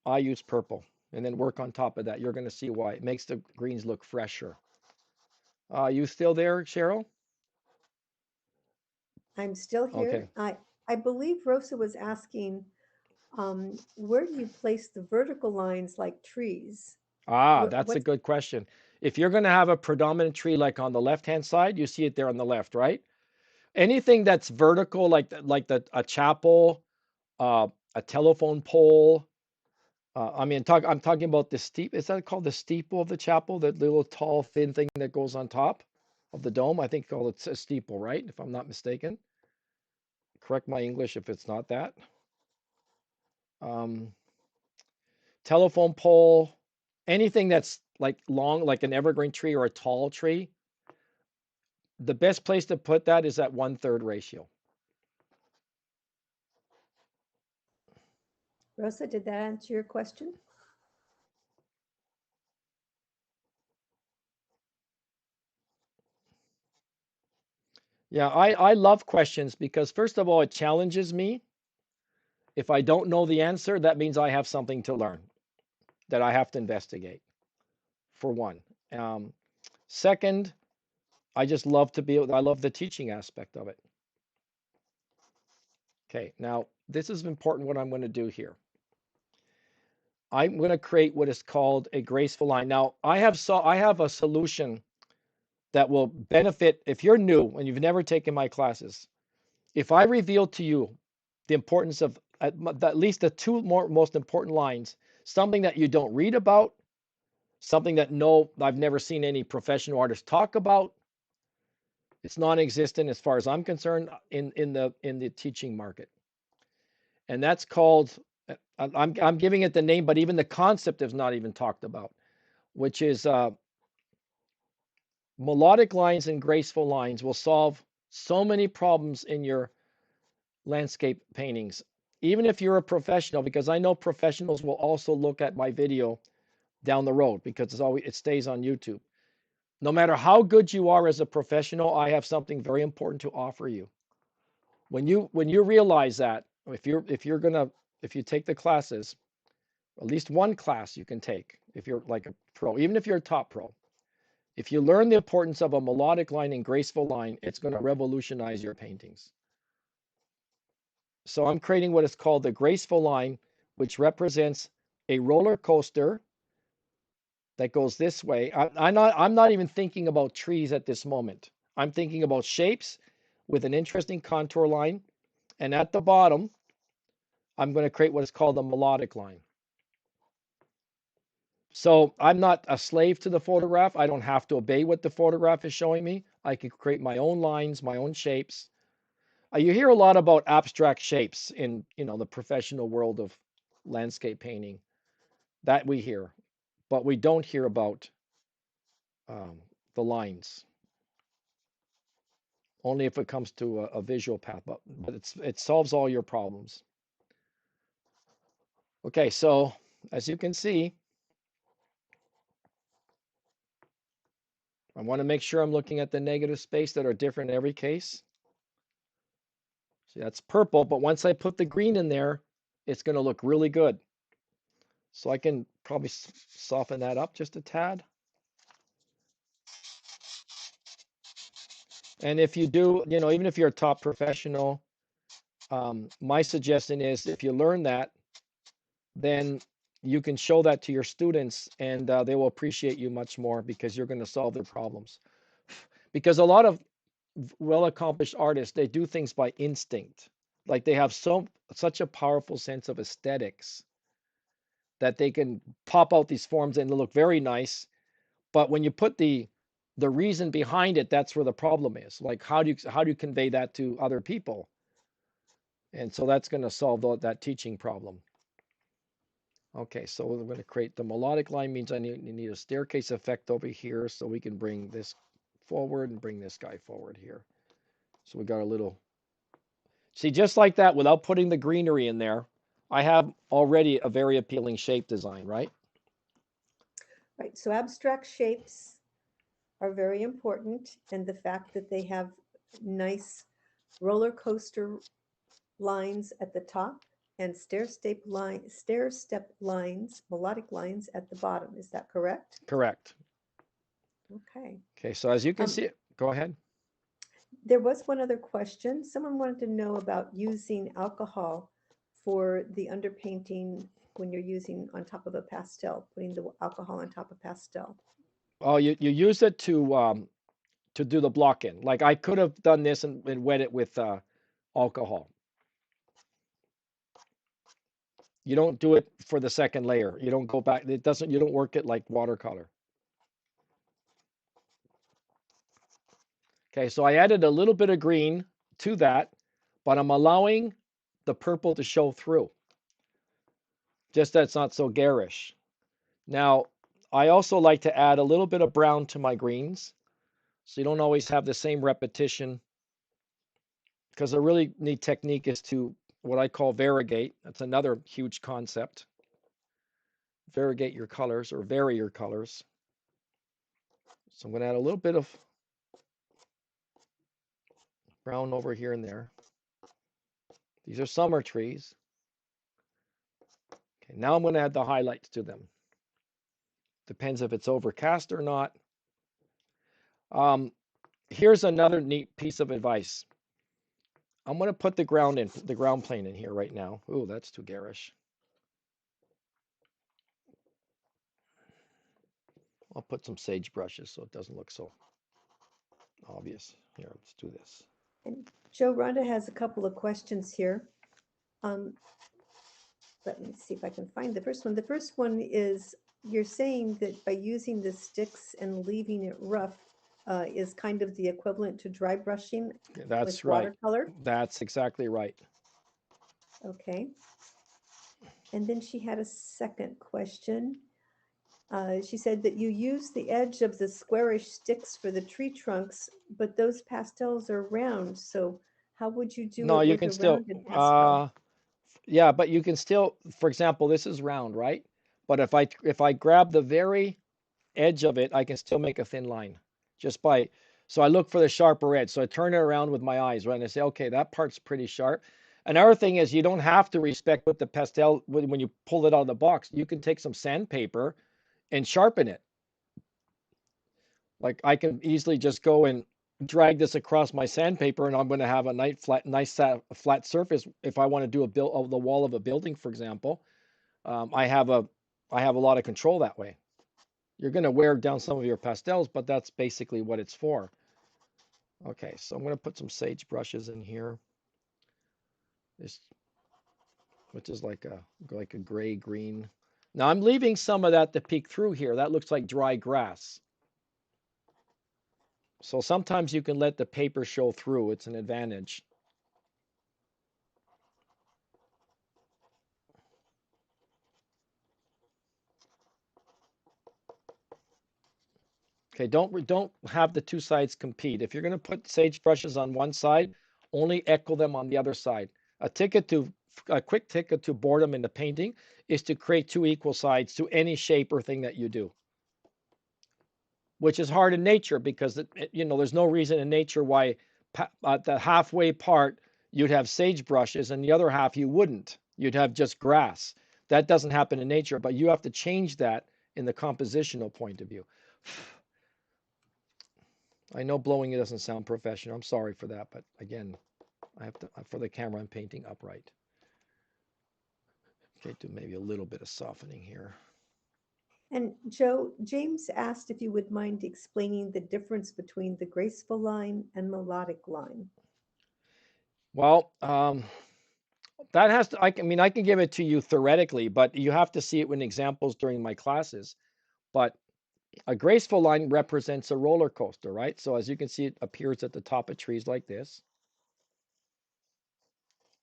Speaker 2: I use purple and then work on top of that. You're going to see why. It makes the greens look fresher. You still there, Cheryl?
Speaker 1: I'm still here.
Speaker 2: Okay.
Speaker 1: I believe Rosa was asking, where do you place the vertical lines like trees?
Speaker 2: That's a good question. If you're going to have a predominant tree like on the left-hand side, you see it there on the left, right? Anything that's vertical, like a chapel, a telephone pole. I'm talking about the steep. Is that called the steeple of the chapel? That little tall, thin thing that goes on top of the dome. I think called it a steeple, right? If I'm not mistaken. Correct my English if it's not that. Telephone pole, anything that's like long, like an evergreen tree or a tall tree. The best place to put that is at 1/3 ratio.
Speaker 1: Rosa, did that answer your question?
Speaker 2: Yeah, I love questions because first of all, it challenges me. If I don't know the answer, that means I have something to learn that I have to investigate, for one. Second, I just love I love the teaching aspect of it. Okay, now this is important what I'm going to do here. I'm going to create what is called a graceful line. Now, I have a solution that will benefit if you're new and you've never taken my classes. If I reveal to you the importance of at least the two most important lines, something that you don't read about, something that I've never seen any professional artist talk about. It's non-existent as far as I'm concerned in the teaching market. And that's called, I'm giving it the name, but even the concept is not even talked about, which is melodic lines and graceful lines will solve so many problems in your landscape paintings. Even if you're a professional, because I know professionals will also look at my video down the road because it stays on YouTube. No matter how good you are as a professional, I have something very important to offer you. When you realize that, if you take the classes, at least one class you can take if you're like a pro, even if you're a top pro. If you learn the importance of a melodic line and graceful line, it's going to revolutionize your paintings. So I'm creating what is called the graceful line, which represents a roller coaster that goes this way. I'm not even thinking about trees at this moment. I'm thinking about shapes with an interesting contour line. And at the bottom, I'm going to create what is called a melodic line. So I'm not a slave to the photograph. I don't have to obey what the photograph is showing me. I can create my own lines, my own shapes. You hear a lot about abstract shapes in the professional world of landscape painting. That we hear, but we don't hear about the lines. Only if it comes to a visual path, but it solves all your problems. Okay, so as you can see, I want to make sure I'm looking at the negative space that are different in every case. See, that's purple, but once I put the green in there, it's going to look really good. So I can probably soften that up just a tad. And if you do, even if you're a top professional, my suggestion is if you learn that, then you can show that to your students and they will appreciate you much more because you're going to solve their problems. Because a lot of well-accomplished artists, they do things by instinct. Like they have such a powerful sense of aesthetics that they can pop out these forms and they look very nice. But when you put the reason behind it, that's where the problem is. Like how do you convey that to other people? And so that's going to solve that teaching problem. Okay, so we're going to create the melodic line means I need a staircase effect over here so we can bring this forward and bring this guy forward here. So we got a little, see, just like that, without putting the greenery in there, I have already a very appealing shape design, right?
Speaker 1: Right, so abstract shapes are very important, and the fact that they have nice roller coaster lines at the top and stair step lines, melodic lines at the bottom. Is that correct?
Speaker 2: Correct.
Speaker 1: Okay.
Speaker 2: Okay, so as you can see, go ahead.
Speaker 1: There was one other question. Someone wanted to know about using alcohol for the underpainting when you're using on top of a pastel, putting the alcohol on top of pastel.
Speaker 2: Oh, you use it to do the block in. Like I could have done this and wet it with alcohol. You don't do it for the second layer. You don't go back. It doesn't. You don't work it like watercolor. Okay, so I added a little bit of green to that, but I'm allowing the purple to show through. Just that it's not so garish. Now, I also like to add a little bit of brown to my greens, so you don't always have the same repetition, because a really neat technique is to what I call variegate. That's another huge concept. Variegate your colors or vary your colors. So I'm going to add a little bit of brown over here and there. These are summer trees. Okay, now I'm going to add the highlights to them. Depends if it's overcast or not. Here's another neat piece of advice. I'm going to put the ground plane in here right now. Ooh, that's too garish. I'll put some sage brushes so it doesn't look so obvious. Here, let's do this.
Speaker 1: And Joe, Rhonda has a couple of questions here. Let me see if I can find the first one. The first one is, you're saying that by using the sticks and leaving it rough is kind of the equivalent to dry brushing
Speaker 2: That's
Speaker 1: with
Speaker 2: right.
Speaker 1: watercolor?
Speaker 2: That's exactly right.
Speaker 1: Okay. And then she had a second question. She said that you use the edge of the squarish sticks for the tree trunks, but those pastels are round. So how would you do
Speaker 2: No,
Speaker 1: it
Speaker 2: you
Speaker 1: with
Speaker 2: can
Speaker 1: a
Speaker 2: still,
Speaker 1: rounded pastel?
Speaker 2: yeah, but you can still, for example, this is round, right? But if I grab the very edge of it, I can still make a thin line just by, so I look for the sharper edge. So I turn it around with my eyes, right? And I say, okay, that part's pretty sharp. Another thing is you don't have to respect with the pastel when you pull it out of the box. You can take some sandpaper and sharpen it. Like I can easily just go and drag this across my sandpaper, and I'm going to have a nice flat surface. If I want to do the wall of a building, for example, I have a lot of control that way. You're going to wear down some of your pastels, but that's basically what it's for. Okay, so I'm going to put some sage brushes in here. This, which is like a gray green. Now I'm leaving some of that to peek through here. That looks like dry grass. So sometimes you can let the paper show through. It's an advantage. Okay, don't have the two sides compete. If you're going to put sage brushes on one side, only echo them on the other side. A quick ticket to boredom in the painting is to create two equal sides to any shape or thing that you do, which is hard in nature because there's no reason in nature why the halfway part you'd have sage brushes and the other half you wouldn't. You'd have just grass. That doesn't happen in nature, but you have to change that in the compositional point of view. I know blowing it doesn't sound professional. I'm sorry for that, but again, I have to, for the camera, I'm painting upright. Okay, do maybe a little bit of softening here.
Speaker 1: And Joe, James asked if you would mind explaining the difference between the graceful line and melodic line.
Speaker 2: Well, that has to, I can give it to you theoretically, but you have to see it in examples during my classes. But a graceful line represents a roller coaster, right? So as you can see, it appears at the top of trees like this.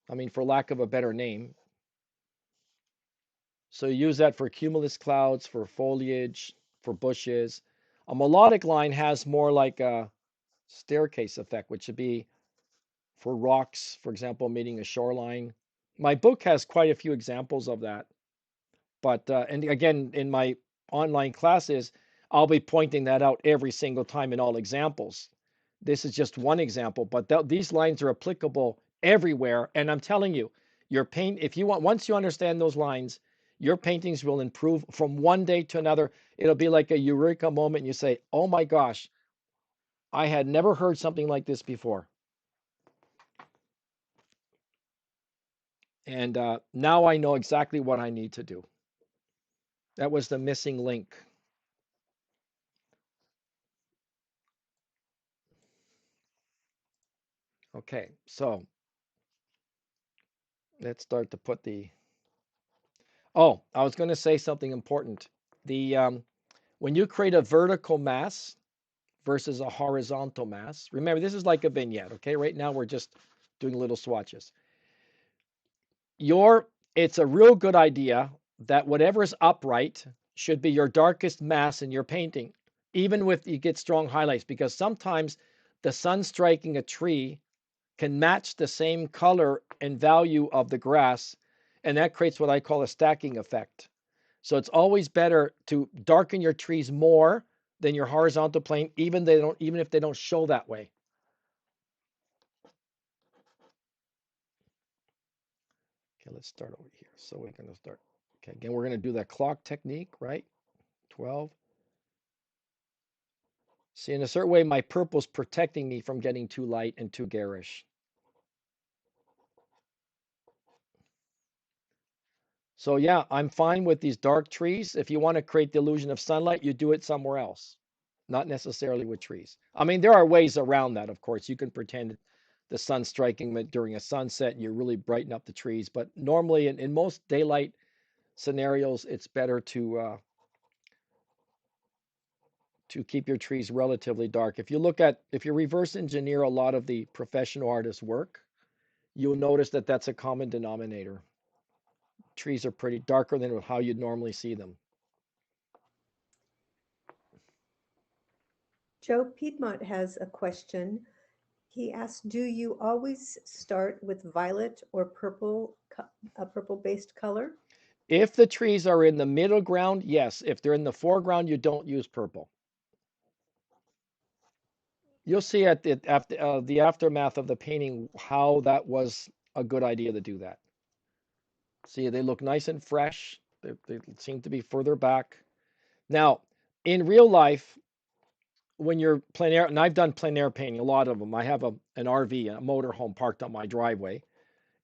Speaker 2: I mean, for lack of a better name. So you use that for cumulus clouds, for foliage, for bushes. A melodic line has more like a staircase effect, which would be for rocks, for example, meeting a shoreline. My book has quite a few examples of that. But and again, in my online classes, I'll be pointing that out every single time in all examples. This is just one example, but these lines are applicable everywhere. And I'm telling you, your paint, if you want, once you understand those lines, your paintings will improve from one day to another. It'll be like a eureka moment. And you say, oh my gosh, I had never heard something like this before. And now I know exactly what I need to do. That was the missing link. Okay, so let's start to put the, oh, I was going to say something important. The when you create a vertical mass versus a horizontal mass, remember this is like a vignette, okay? Right now we're just doing little swatches. It's a real good idea that whatever is upright should be your darkest mass in your painting, even if you get strong highlights, because sometimes the sun striking a tree can match the same color and value of the grass, and that creates what I call a stacking effect. So it's always better to darken your trees more than your horizontal plane, even if they don't show that way. Okay, let's start over here. So we're going to start. Okay, again, we're going to do that clock technique, right? 12. See, in a certain way, my purple's protecting me from getting too light and too garish. So yeah, I'm fine with these dark trees. If you want to create the illusion of sunlight, you do it somewhere else, not necessarily with trees. I mean, there are ways around that, of course. You can pretend the sun's striking during a sunset and you really brighten up the trees. But normally, in most daylight scenarios, it's better to keep your trees relatively dark. If you reverse engineer a lot of the professional artists' work, you'll notice that that's a common denominator. Trees are pretty darker than how you'd normally see them.
Speaker 1: Joe Piedmont has a question. He asked, do you always start with violet or purple, a purple-based color?
Speaker 2: If the trees are in the middle ground, yes. If they're in the foreground, you don't use purple. You'll see at the aftermath of the painting how that was a good idea to do that. See, they look nice and fresh. They seem to be further back. Now, in real life, when you're plein air, and I've done plein air painting, a lot of them. I have an RV, a motorhome parked on my driveway,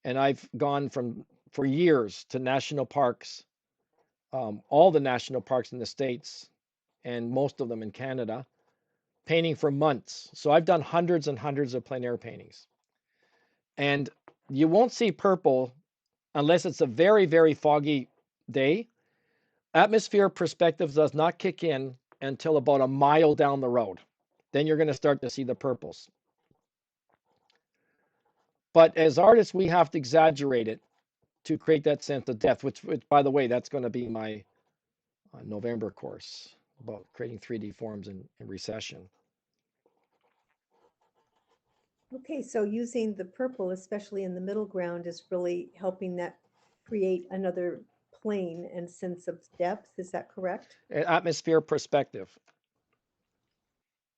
Speaker 2: and I've gone for years to national parks, all the national parks in the States, and most of them in Canada, painting for months. So I've done hundreds and hundreds of plein air paintings. And you won't see purple unless it's a very, very foggy day. Atmosphere perspective does not kick in until about a mile down the road. Then you're going to start to see the purples. But as artists, we have to exaggerate it to create that sense of depth, which by the way, that's going to be my November course about creating 3D forms in recession.
Speaker 1: Okay, so using the purple, especially in the middle ground, is really helping that create another plane and sense of depth. Is that correct?
Speaker 2: Atmosphere perspective.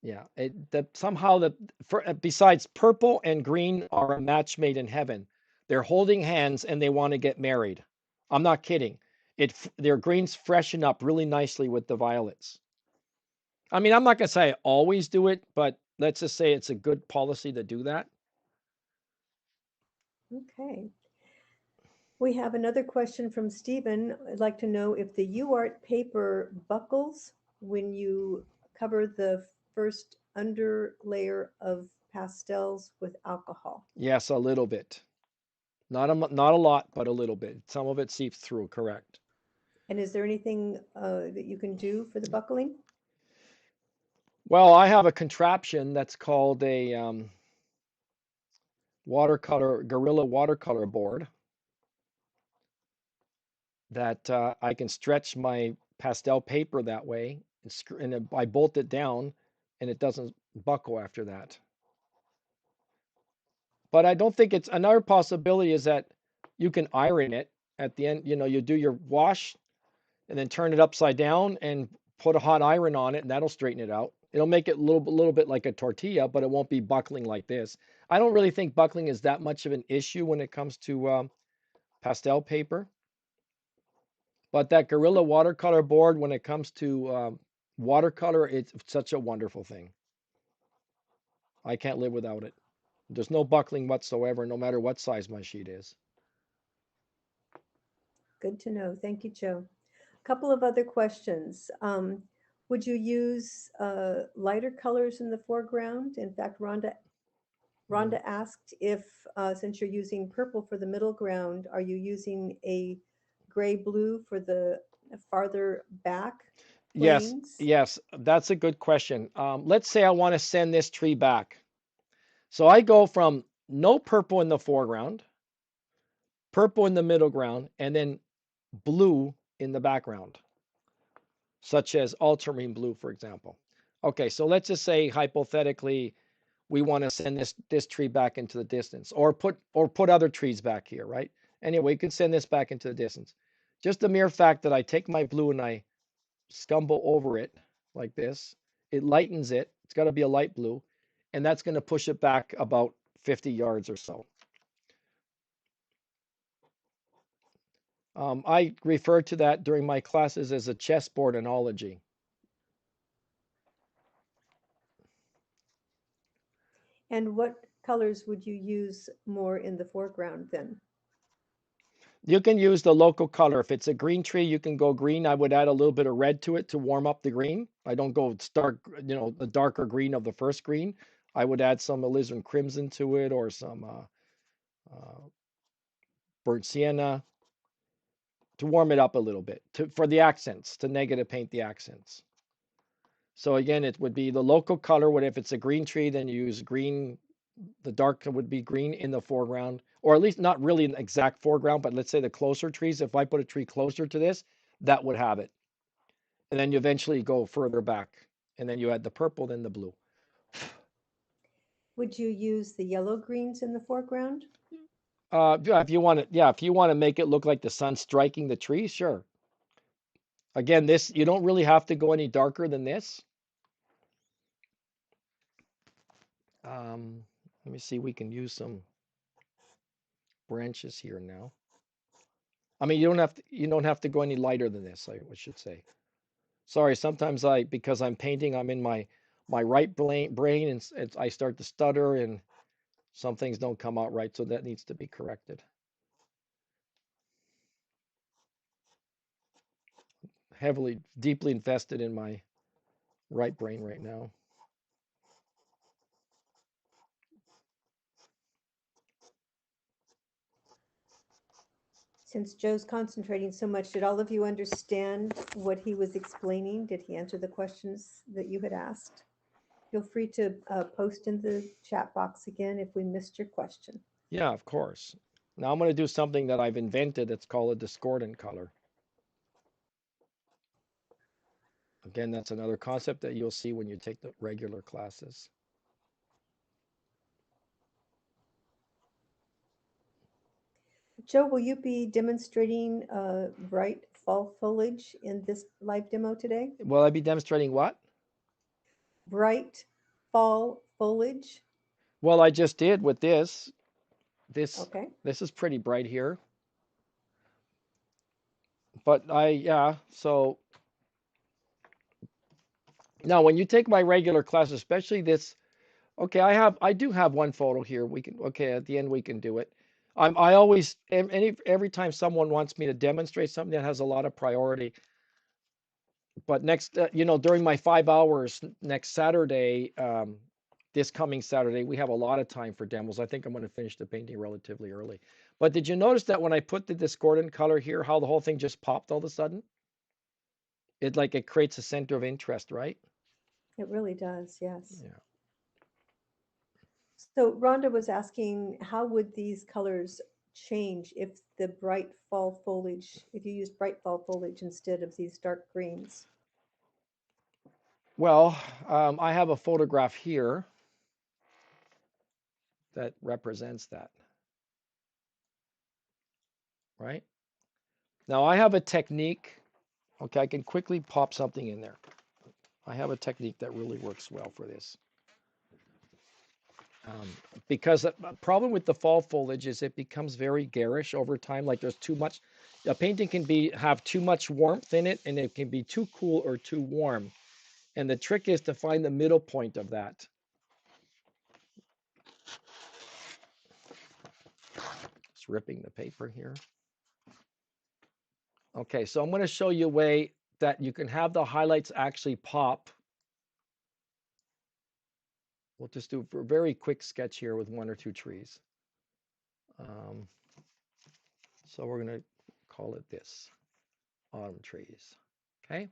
Speaker 2: Yeah, somehow besides purple and green are a match made in heaven. They're holding hands and they want to get married. I'm not kidding. Their greens freshen up really nicely with the violets. I mean, I'm not going to say I always do it, but let's just say it's a good policy to do that.
Speaker 1: Okay. We have another question from Stephen. I'd like to know if the UArt paper buckles when you cover the first under layer of pastels with alcohol.
Speaker 2: Yes, a little bit. Not a lot, but a little bit. Some of it seeps through, correct.
Speaker 1: And is there anything that you can do for the buckling?
Speaker 2: Well, I have a contraption that's called a Gorilla watercolor board that I can stretch my pastel paper that way, and I bolt it down, and it doesn't buckle after that. But I don't think it's another possibility is that you can iron it at the end. You know, you do your wash and then turn it upside down and put a hot iron on it, and that'll straighten it out. It'll make it a little bit like a tortilla, but it won't be buckling like this. I don't really think buckling is that much of an issue when it comes to pastel paper. But that Gorilla watercolor board, when it comes to watercolor, it's such a wonderful thing. I can't live without it. There's no buckling whatsoever, no matter what size my sheet is.
Speaker 1: Good to know. Thank you, Joe. A couple of other questions. Would you use lighter colors in the foreground? In fact, Rhonda asked if, since you're using purple for the middle ground, are you using a gray blue for the farther back planes?
Speaker 2: Yes, that's a good question. Let's say I want to send this tree back. So I go from no purple in the foreground, purple in the middle ground, and then blue in the background, such as ultramarine blue, for example. Okay, so let's just say hypothetically we want to send this tree back into the distance, or put other trees back here, right? Anyway, you could send this back into the distance. Just the mere fact that I take my blue and I scumble over it like this, it lightens it. It's got to be a light blue, and that's going to push it back about 50 yards or so. I refer to that during my classes as a chessboard analogy.
Speaker 1: And what colors would you use more in the foreground then?
Speaker 2: You can use the local color. If it's a green tree, you can go green. I would add a little bit of red to it to warm up the green. I don't go stark, you know, the darker green of the first green. I would add some alizarin crimson to it, or some burnt sienna to warm it up a little bit, for the accents, to negative paint the accents. So again, it would be the local color. If it's a green tree, then you use green. The dark would be green in the foreground, or at least not really an exact foreground, but let's say the closer trees. If I put a tree closer to this, that would have it. And then you eventually go further back, and then you add the purple, then the blue.
Speaker 1: Would you use the yellow greens in the foreground?
Speaker 2: Yeah, if you want to make it look like the sun striking the tree, sure. Again, this, you don't really have to go any darker than this. Let me see, we can use some branches here now. I mean, you don't have to go any lighter than this, I should say. Sorry, sometimes because I'm painting, I'm in my right brain, and I start to stutter, and some things don't come out right, so that needs to be corrected. Deeply invested in my right brain right now.
Speaker 1: Since Joe's concentrating so much, did all of you understand what he was explaining? Did he answer the questions that you had asked? Feel free to post in the chat box again if we missed your question.
Speaker 2: Yeah, of course. Now I'm going to do something that I've invented that's called a discordant color. Again, that's another concept that you'll see when you take the regular classes.
Speaker 1: Joe, will you be demonstrating bright fall foliage in this live demo today?
Speaker 2: Will I be demonstrating what?
Speaker 1: Bright fall foliage.
Speaker 2: Well, I just did with this.
Speaker 1: Okay.
Speaker 2: This is pretty bright here. But so now when you take my regular class, especially this, okay, I do have one photo here. At the end we can do it. I always, every time someone wants me to demonstrate something that has a lot of priority, but next, during my 5 hours next Saturday, this coming Saturday, we have a lot of time for demos. I think I'm going to finish the painting relatively early. But did you notice that when I put the discordant color here, how the whole thing just popped all of a sudden? It creates a center of interest, right?
Speaker 1: It really does, yes.
Speaker 2: Yeah.
Speaker 1: So Rhonda was asking, how would these colors change if you use bright fall foliage instead of these dark greens?
Speaker 2: Well, I have a photograph here that represents that. right? Now I have a technique. Okay, I can quickly pop something in there. I have a technique that really works well for this. Because a problem with the fall foliage is it becomes very garish over time. Like there's too much, a painting can have too much warmth in it, and it can be too cool or too warm. And the trick is to find the middle point of that. Just ripping the paper here. Okay, so I'm going to show you a way that you can have the highlights actually pop. We'll just do a very quick sketch here with 1 or 2 trees. So we're going to call it this, autumn trees. Okay.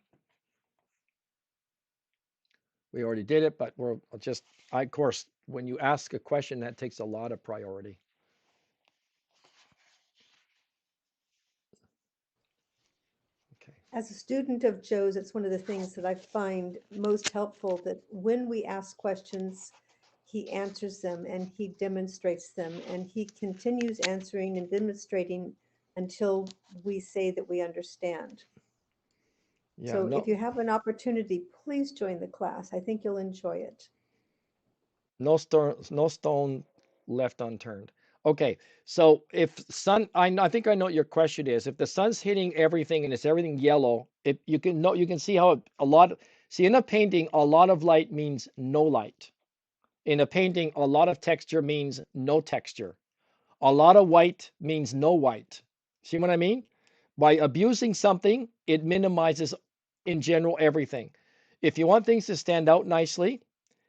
Speaker 2: We already did it, but of course, when you ask a question, that takes a lot of priority. Okay.
Speaker 1: As a student of Joe's, it's one of the things that I find most helpful, that when we ask questions, he answers them and he demonstrates them, and he continues answering and demonstrating until we say that we understand.
Speaker 2: Yeah,
Speaker 1: So if you have an opportunity, please join the class. I think you'll enjoy it.
Speaker 2: no stone left unturned. Okay, so if I think I know what your question is. If the sun's hitting everything and it's everything yellow, you can see how in a painting, a lot of light means no light. In a painting, a lot of texture means no texture. A lot of white means no white. See what I mean? By abusing something, it minimizes, in general, everything. If you want things to stand out nicely,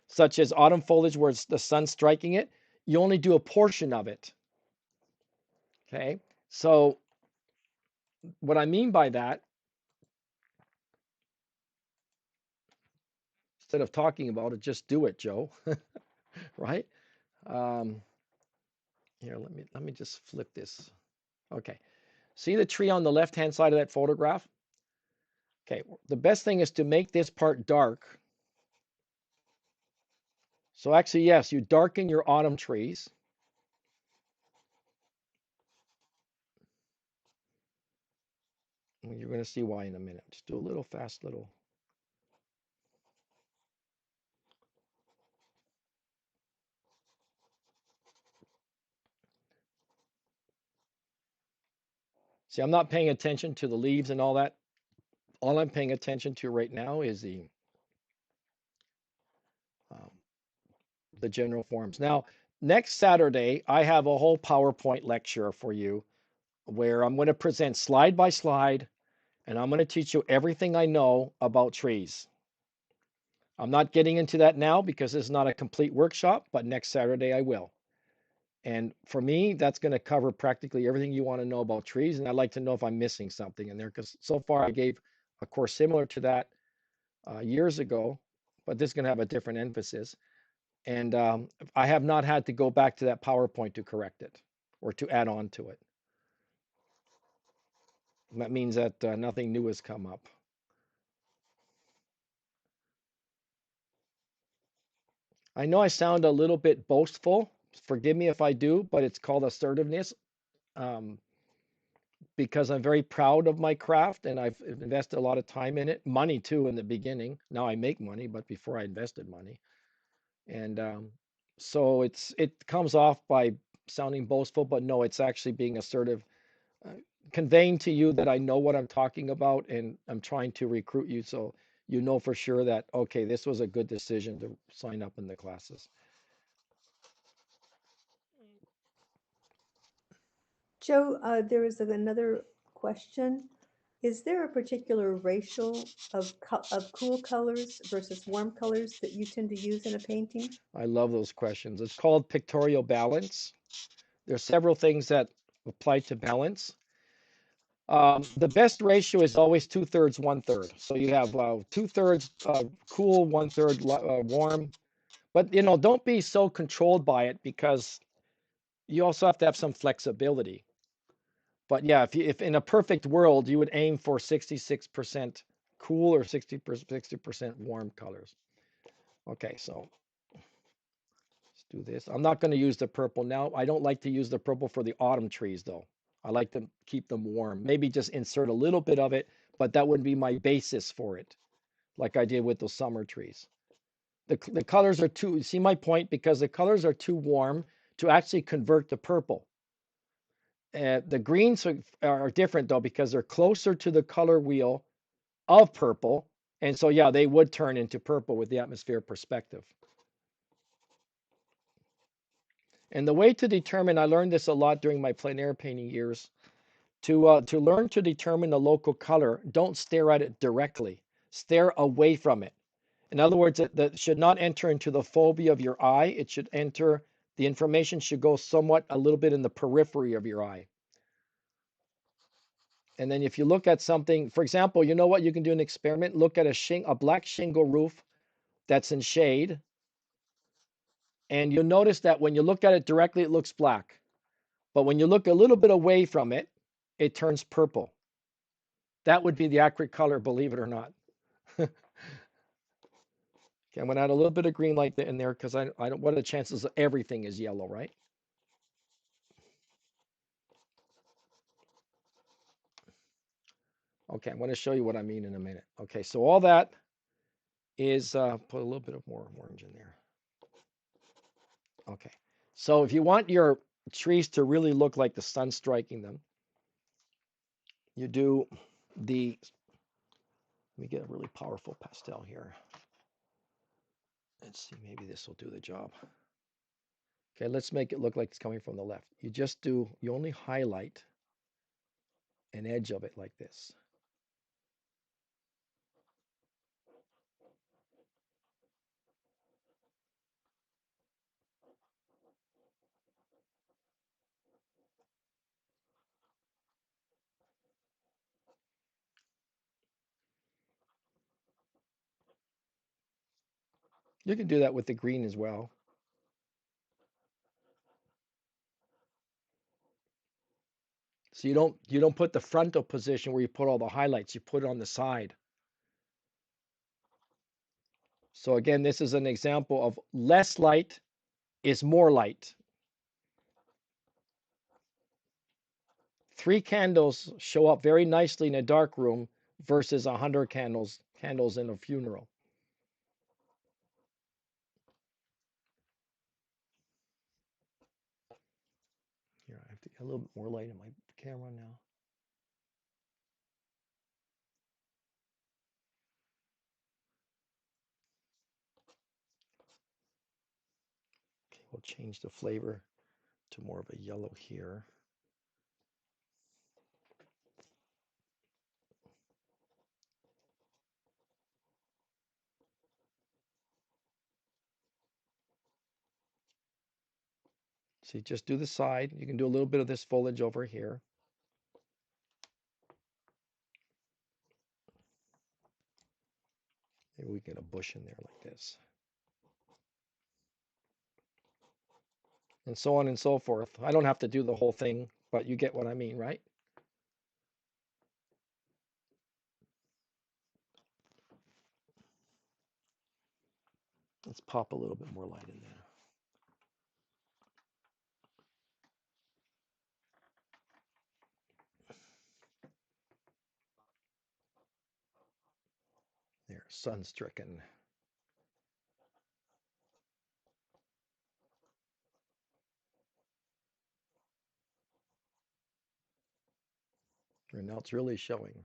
Speaker 2: such as autumn foliage where it's the sun striking it, you only do a portion of it. Okay? So what I mean by that, instead of talking about it, just do it, Joe. Right? Here, let me just flip this. Okay. See the tree on the left-hand side of that photograph? Okay, the best thing is to make this part dark. So actually, yes, you darken your autumn trees. You're going to see why in a minute. Just do a little fast little. See, I'm not paying attention to the leaves and all that. All I'm paying attention to right now is the general forms. Now, next Saturday, I have a whole PowerPoint lecture for you where I'm going to present slide by slide, and I'm going to teach you everything I know about trees. I'm not getting into that now because it's not a complete workshop, but next Saturday I will. And for me, that's going to cover practically everything you want to know about trees. And I'd like to know if I'm missing something in there, because so far I gave a course similar to that years ago, but this is going to have a different emphasis. And I have not had to go back to that PowerPoint to correct it or to add on to it. And that means that nothing new has come up. I know I sound a little bit boastful. Forgive me if I do, but it's called assertiveness. Because I'm very proud of my craft and I've invested a lot of time in it, money too in the beginning. Now I make money, but before I invested money. And so it comes off by sounding boastful, but no, it's actually being assertive, conveying to you that I know what I'm talking about, and I'm trying to recruit you so you know for sure that, okay, this was a good decision to sign up in the classes.
Speaker 1: Joe, there is another question. Is there a particular ratio of cool colors versus warm colors that you tend to use in a painting?
Speaker 2: I love those questions. It's called pictorial balance. There's several things that apply to balance. The best ratio is always 2/3, 1/3. So you have 2/3 cool, 1/3 warm. But don't be so controlled by it, because you also have to have some flexibility. But yeah, if in a perfect world you would aim for 66% cool or 60% warm colors. Okay, so let's do this. I'm not going to use the purple now. I don't like to use the purple for the autumn trees though. I like to keep them warm. Maybe just insert a little bit of it, but that would be my basis for it, like I did with those summer trees. The colors are too, see my point? Because the colors are too warm to actually convert to purple. The greens are different though, because they're closer to the color wheel of purple. And so, yeah, they would turn into purple with the atmosphere perspective. And the way to determine, I learned this a lot during my plein air painting years, to learn to determine the local color, don't stare at it directly. Stare away from it. In other words, that should not enter into the fovea of your eye. It should enter, the information should go somewhat a little bit in the periphery of your eye. And then if you look at something, for example, you know what, you can do an experiment. Look at a black shingle roof that's in shade. And you'll notice that when you look at it directly, it looks black. But when you look a little bit away from it, it turns purple. That would be the accurate color, believe it or not. Okay, I'm going to add a little bit of green light in there because I don't, what are the chances that everything is yellow, right? Okay, I'm going to show you what I mean in a minute. Okay, so all that is, put a little bit of more orange in there. Okay, so if you want your trees to really look like the sun striking them, you do the, let me get a really powerful pastel here. Let's see, maybe this will do the job. Okay, let's make it look like it's coming from the left. You only highlight an edge of it like this. You can do that with the green as well. So you don't put the frontal position where you put all the highlights, you put it on the side. So again, this is an example of less light is more light. 3 candles show up very nicely in a dark room versus 100 candles in a funeral. Here, I have to get a little bit more light in my camera now. Okay, we'll change the flavor to more of a yellow here. See, just do the side. You can do a little bit of this foliage over here. Maybe we get a bush in there like this. And so on and so forth. I don't have to do the whole thing, but you get what I mean, right? Let's pop a little bit more light in there. There, sun-stricken. And now it's really showing.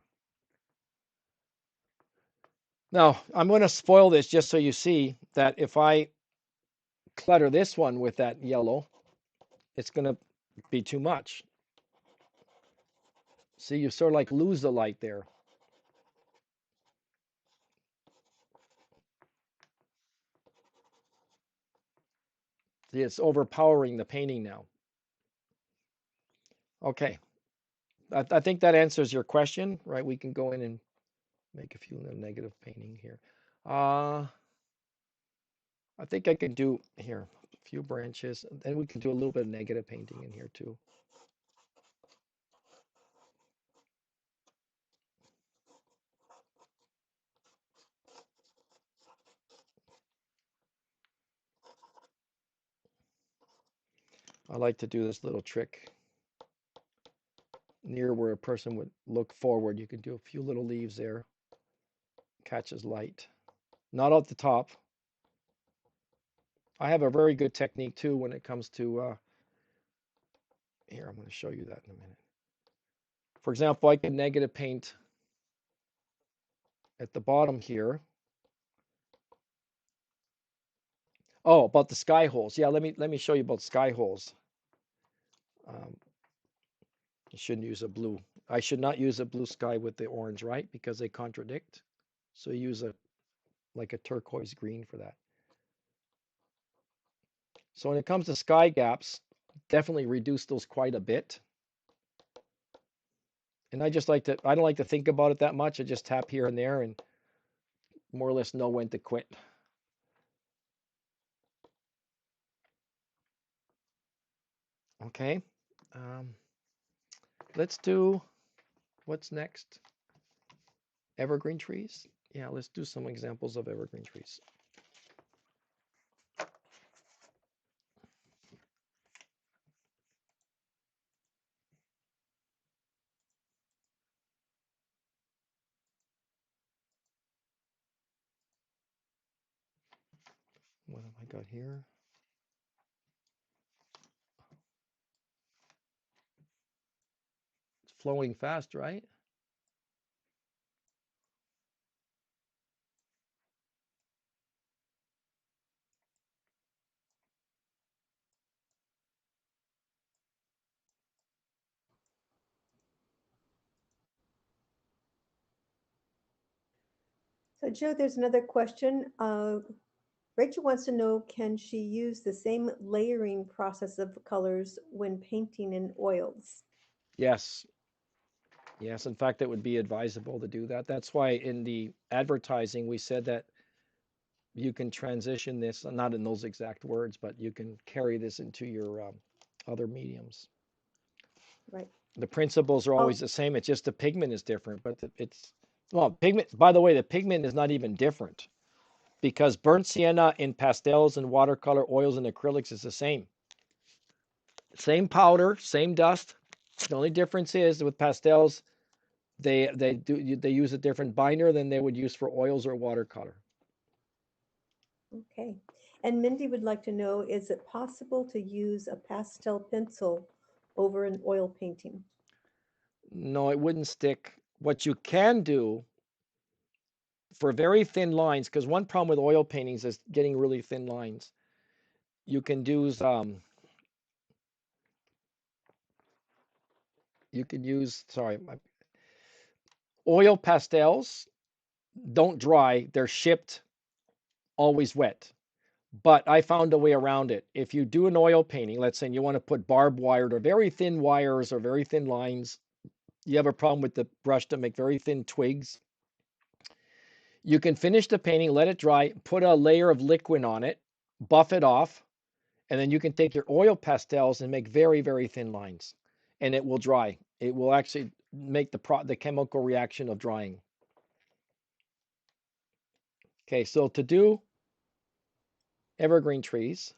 Speaker 2: Now, I'm going to spoil this just so you see that if I clutter this one with that yellow, it's going to be too much. See, you sort of like lose the light there. See, it's overpowering the painting now. Okay. I think that answers your question, right? We can go in and make a few negative painting here. I think I could do here a few branches, and then we can do a little bit of negative painting in here too. I like to do this little trick. near where a person would look forward. You can do a few little leaves there, catches light. Not at the top. I have a very good technique too when it comes to, here, I'm going to show you that in a minute. For example, I can negative paint at the bottom here. Oh, about the sky holes. Yeah, let me show you about sky holes. I shouldn't use a blue. I should not use a blue sky with the orange, right? Because they contradict. So use like a turquoise green for that. So when it comes to sky gaps, definitely reduce those quite a bit. And I don't like to think about it that much. I just tap here and there and more or less know when to quit. Okay. Let's do, what's next? Evergreen trees? Yeah, let's do some examples of evergreen trees. What have I got here? It's flowing fast, right?
Speaker 1: So Joe, there's another question. Rachel wants to know, can she use the same layering process of colors when painting in oils?
Speaker 2: Yes. Yes, in fact, it would be advisable to do that. That's why in the advertising, we said that you can transition this, not in those exact words, but you can carry this into your other mediums.
Speaker 1: Right.
Speaker 2: The principles are always the same. It's just the pigment is different, but well, pigment, by the way, the pigment is not even different because burnt sienna in pastels and watercolor oils and acrylics is the same. Same powder, same dust. The only difference is with pastels, they use a different binder than they would use for oils or watercolor.
Speaker 1: Okay. And Mindy would like to know, is it possible to use a pastel pencil over an oil painting?
Speaker 2: No, it wouldn't stick. What you can do for very thin lines, because one problem with oil paintings is getting really thin lines. You can use oil pastels don't dry. They're shipped always wet. But I found a way around it. If you do an oil painting, let's say you want to put barbed wire or very thin wires or very thin lines, you have a problem with the brush to make very thin twigs. You can finish the painting, let it dry, put a layer of liquid on it, buff it off, and then you can take your oil pastels and make very, very thin lines, and it will dry. It will actually make the chemical reaction of drying. Okay, so to do evergreen trees,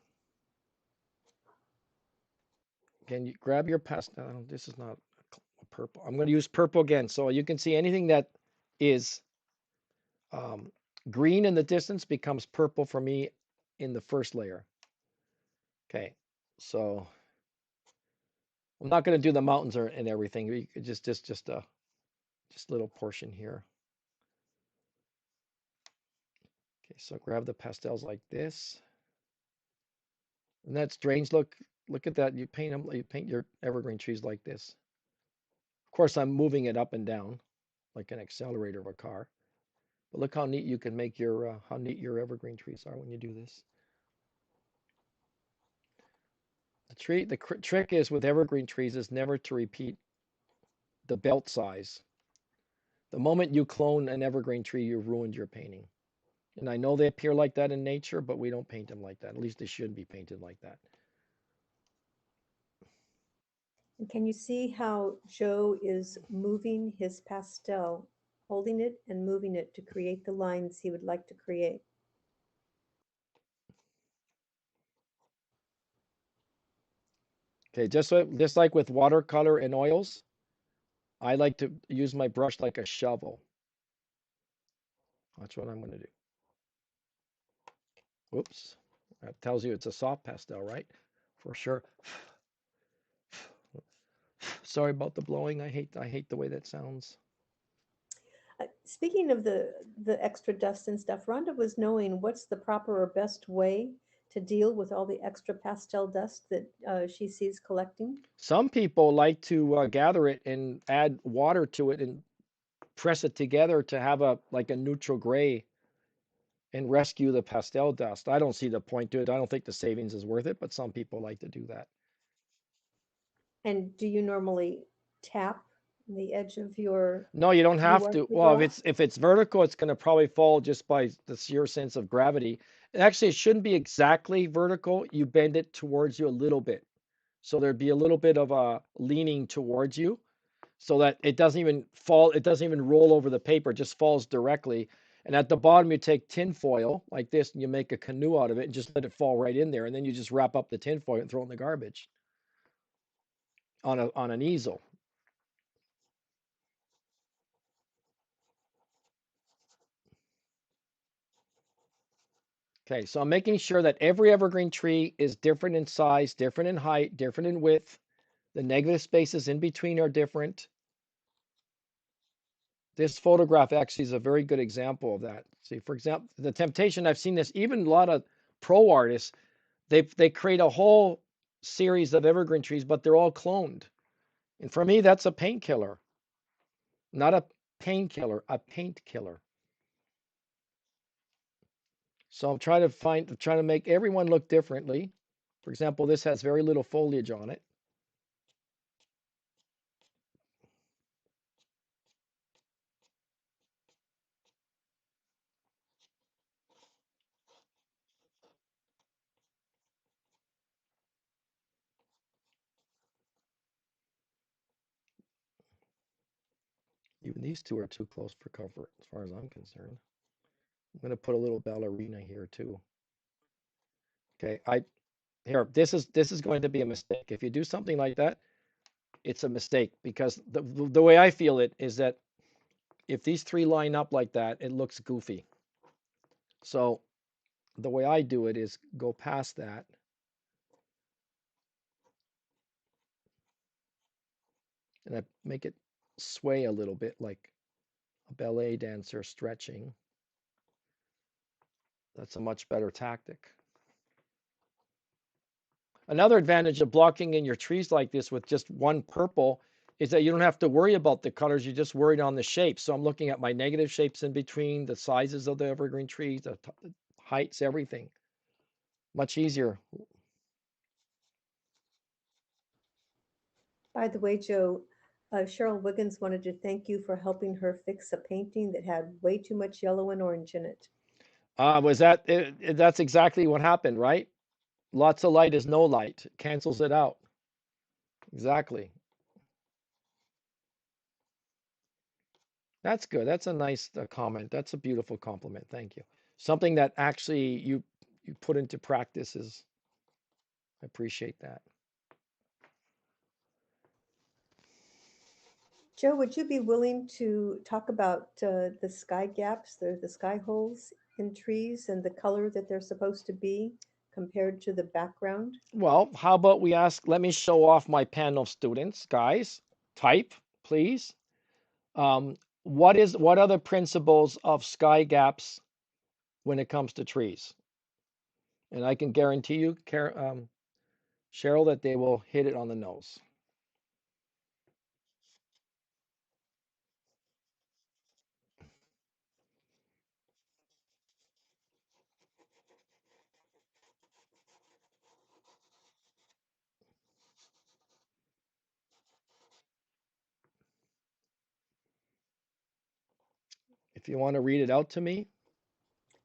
Speaker 2: can you grab your pastel? This is not a purple. I'm going to use purple again. So you can see anything that is green in the distance becomes purple for me in the first layer. Okay, so I'm not going to do the mountains and everything. Just a little portion here. Okay, so grab the pastels like this. And that's strange. Look at that. You paint your evergreen trees like this. Of course, I'm moving it up and down like an accelerator of a car. But look how neat you can make how neat your evergreen trees are when you do this. The trick is with evergreen trees is never to repeat the belt size. The moment you clone an evergreen tree, you've ruined your painting. And I know they appear like that in nature, but we don't paint them like that. At least they shouldn't be painted like that.
Speaker 1: And can you see how Joe is moving his pastel, holding it and moving it to create the lines he would like to create?
Speaker 2: Okay, just like with watercolor and oils, I like to use my brush like a shovel. That's what I'm going to do. Whoops. That tells you it's a soft pastel, right? For sure. Sorry about the blowing. I hate the way that sounds.
Speaker 1: Speaking of the extra dust and stuff, Rhonda was knowing what's the proper or best way to deal with all the extra pastel dust that she sees collecting.
Speaker 2: Some people like to gather it and add water to it and press it together to have a like a neutral gray and rescue the pastel dust. I don't see the point to it. I don't think the savings is worth it, but some people like to do that.
Speaker 1: And do you normally tap the edge of your
Speaker 2: No, you don't have to. Well,
Speaker 1: brush?
Speaker 2: if it's vertical, it's going to probably fall just by the sheer sense of gravity. And actually, it shouldn't be exactly vertical. You bend it towards you a little bit. So there'd be a little bit of a leaning towards you so that it doesn't even fall, it doesn't even roll over the paper, it just falls directly. And at the bottom, you take tin foil like this and you make a canoe out of it and just let it fall right in there. And then you just wrap up the tin foil and throw it in the garbage on an easel. Okay, so I'm making sure that every evergreen tree is different in size, different in height, different in width. The negative spaces in between are different. This photograph actually is a very good example of that. See, for example, the temptation, I've seen this, even a lot of pro artists, they create a whole series of evergreen trees, but they're all cloned. And for me, that's a painkiller. Not a painkiller, a paint killer. So I'm trying to make everyone look differently. For example, this has very little foliage on it. Even these two are too close for comfort, as far as I'm concerned. I'm going to put a little ballerina here too. Okay, this is going to be a mistake. If you do something like that, it's a mistake because the way I feel it is that if these three line up like that, it looks goofy. So the way I do it is go past that. And I make it sway a little bit like a ballet dancer stretching. That's a much better tactic. Another advantage of blocking in your trees like this with just one purple is that you don't have to worry about the colors. You just worried on the shapes. So I'm looking at my negative shapes in between, the sizes of the evergreen trees, the heights, everything. Much easier.
Speaker 1: By the way, Joe, Cheryl Wiggins wanted to thank you for helping her fix a painting that had way too much yellow and orange in it.
Speaker 2: That's exactly what happened, right? Lots of light is no light. Cancels it out. Exactly. That's good. That's a nice comment. That's a beautiful compliment. Thank you. Something that actually you put into practice is, I appreciate that.
Speaker 1: Joe, would you be willing to talk about the sky gaps, the sky holes in trees and the color that they're supposed to be compared to the background?
Speaker 2: Well, how about we let me show off my panel of students, guys. Type, please. What are the principles of sky gaps when it comes to trees? And I can guarantee you, Cheryl, that they will hit it on the nose. If you want to read it out to me.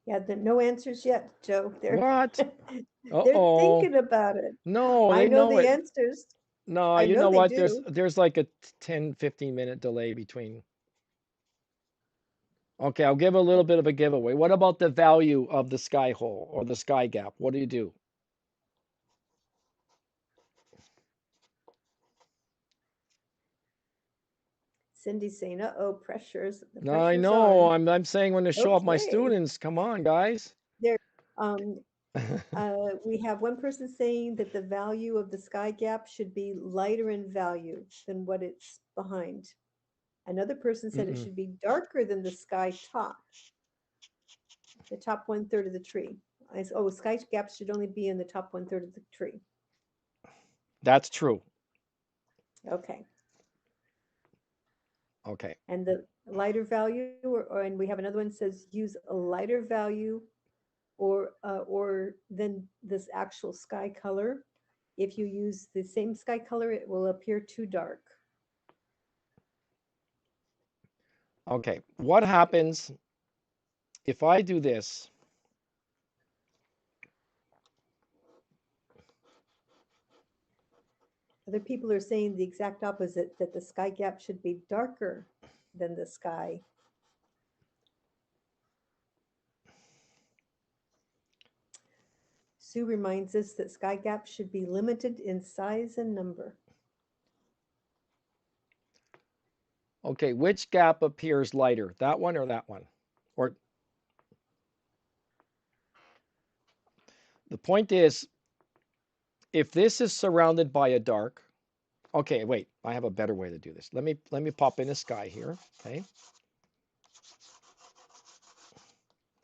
Speaker 1: Yeah, no answers yet, Joe.
Speaker 2: What?
Speaker 1: They're thinking about it.
Speaker 2: No,
Speaker 1: I
Speaker 2: they
Speaker 1: know
Speaker 2: know
Speaker 1: the
Speaker 2: it.
Speaker 1: answers.
Speaker 2: No,
Speaker 1: I
Speaker 2: you
Speaker 1: know
Speaker 2: know
Speaker 1: they
Speaker 2: what?
Speaker 1: do.
Speaker 2: There's like a 10-15 minute delay between. Okay, I'll give a little bit of a giveaway. What about the value of the sky hole or the sky gap? What do you do?
Speaker 1: Cindy's saying, "Uh-oh, pressures. The
Speaker 2: No, I
Speaker 1: pressure's
Speaker 2: know.
Speaker 1: on."
Speaker 2: I'm saying when to show up my
Speaker 1: Okay.
Speaker 2: students. Come on, guys.
Speaker 1: There, we have one person saying that the value of the sky gap should be lighter in value than what it's behind. Another person said it should be darker than the sky top, the top 1/3 of the tree. Oh, sky gaps should only be in the top 1/3 of the tree.
Speaker 2: That's true.
Speaker 1: Okay.
Speaker 2: Okay.
Speaker 1: And the lighter value, and we have another one says use a lighter value or than this actual sky color. If you use the same sky color, it will appear too dark.
Speaker 2: Okay. What happens if I do this?
Speaker 1: Other people are saying the exact opposite, that the sky gap should be darker than the sky. Sue reminds us that sky gaps should be limited in size and number.
Speaker 2: Okay, which gap appears lighter? That one or that one? Or the point is, if this is surrounded by a dark, okay, wait, I have a better way to do this. Let me pop in a sky here, okay?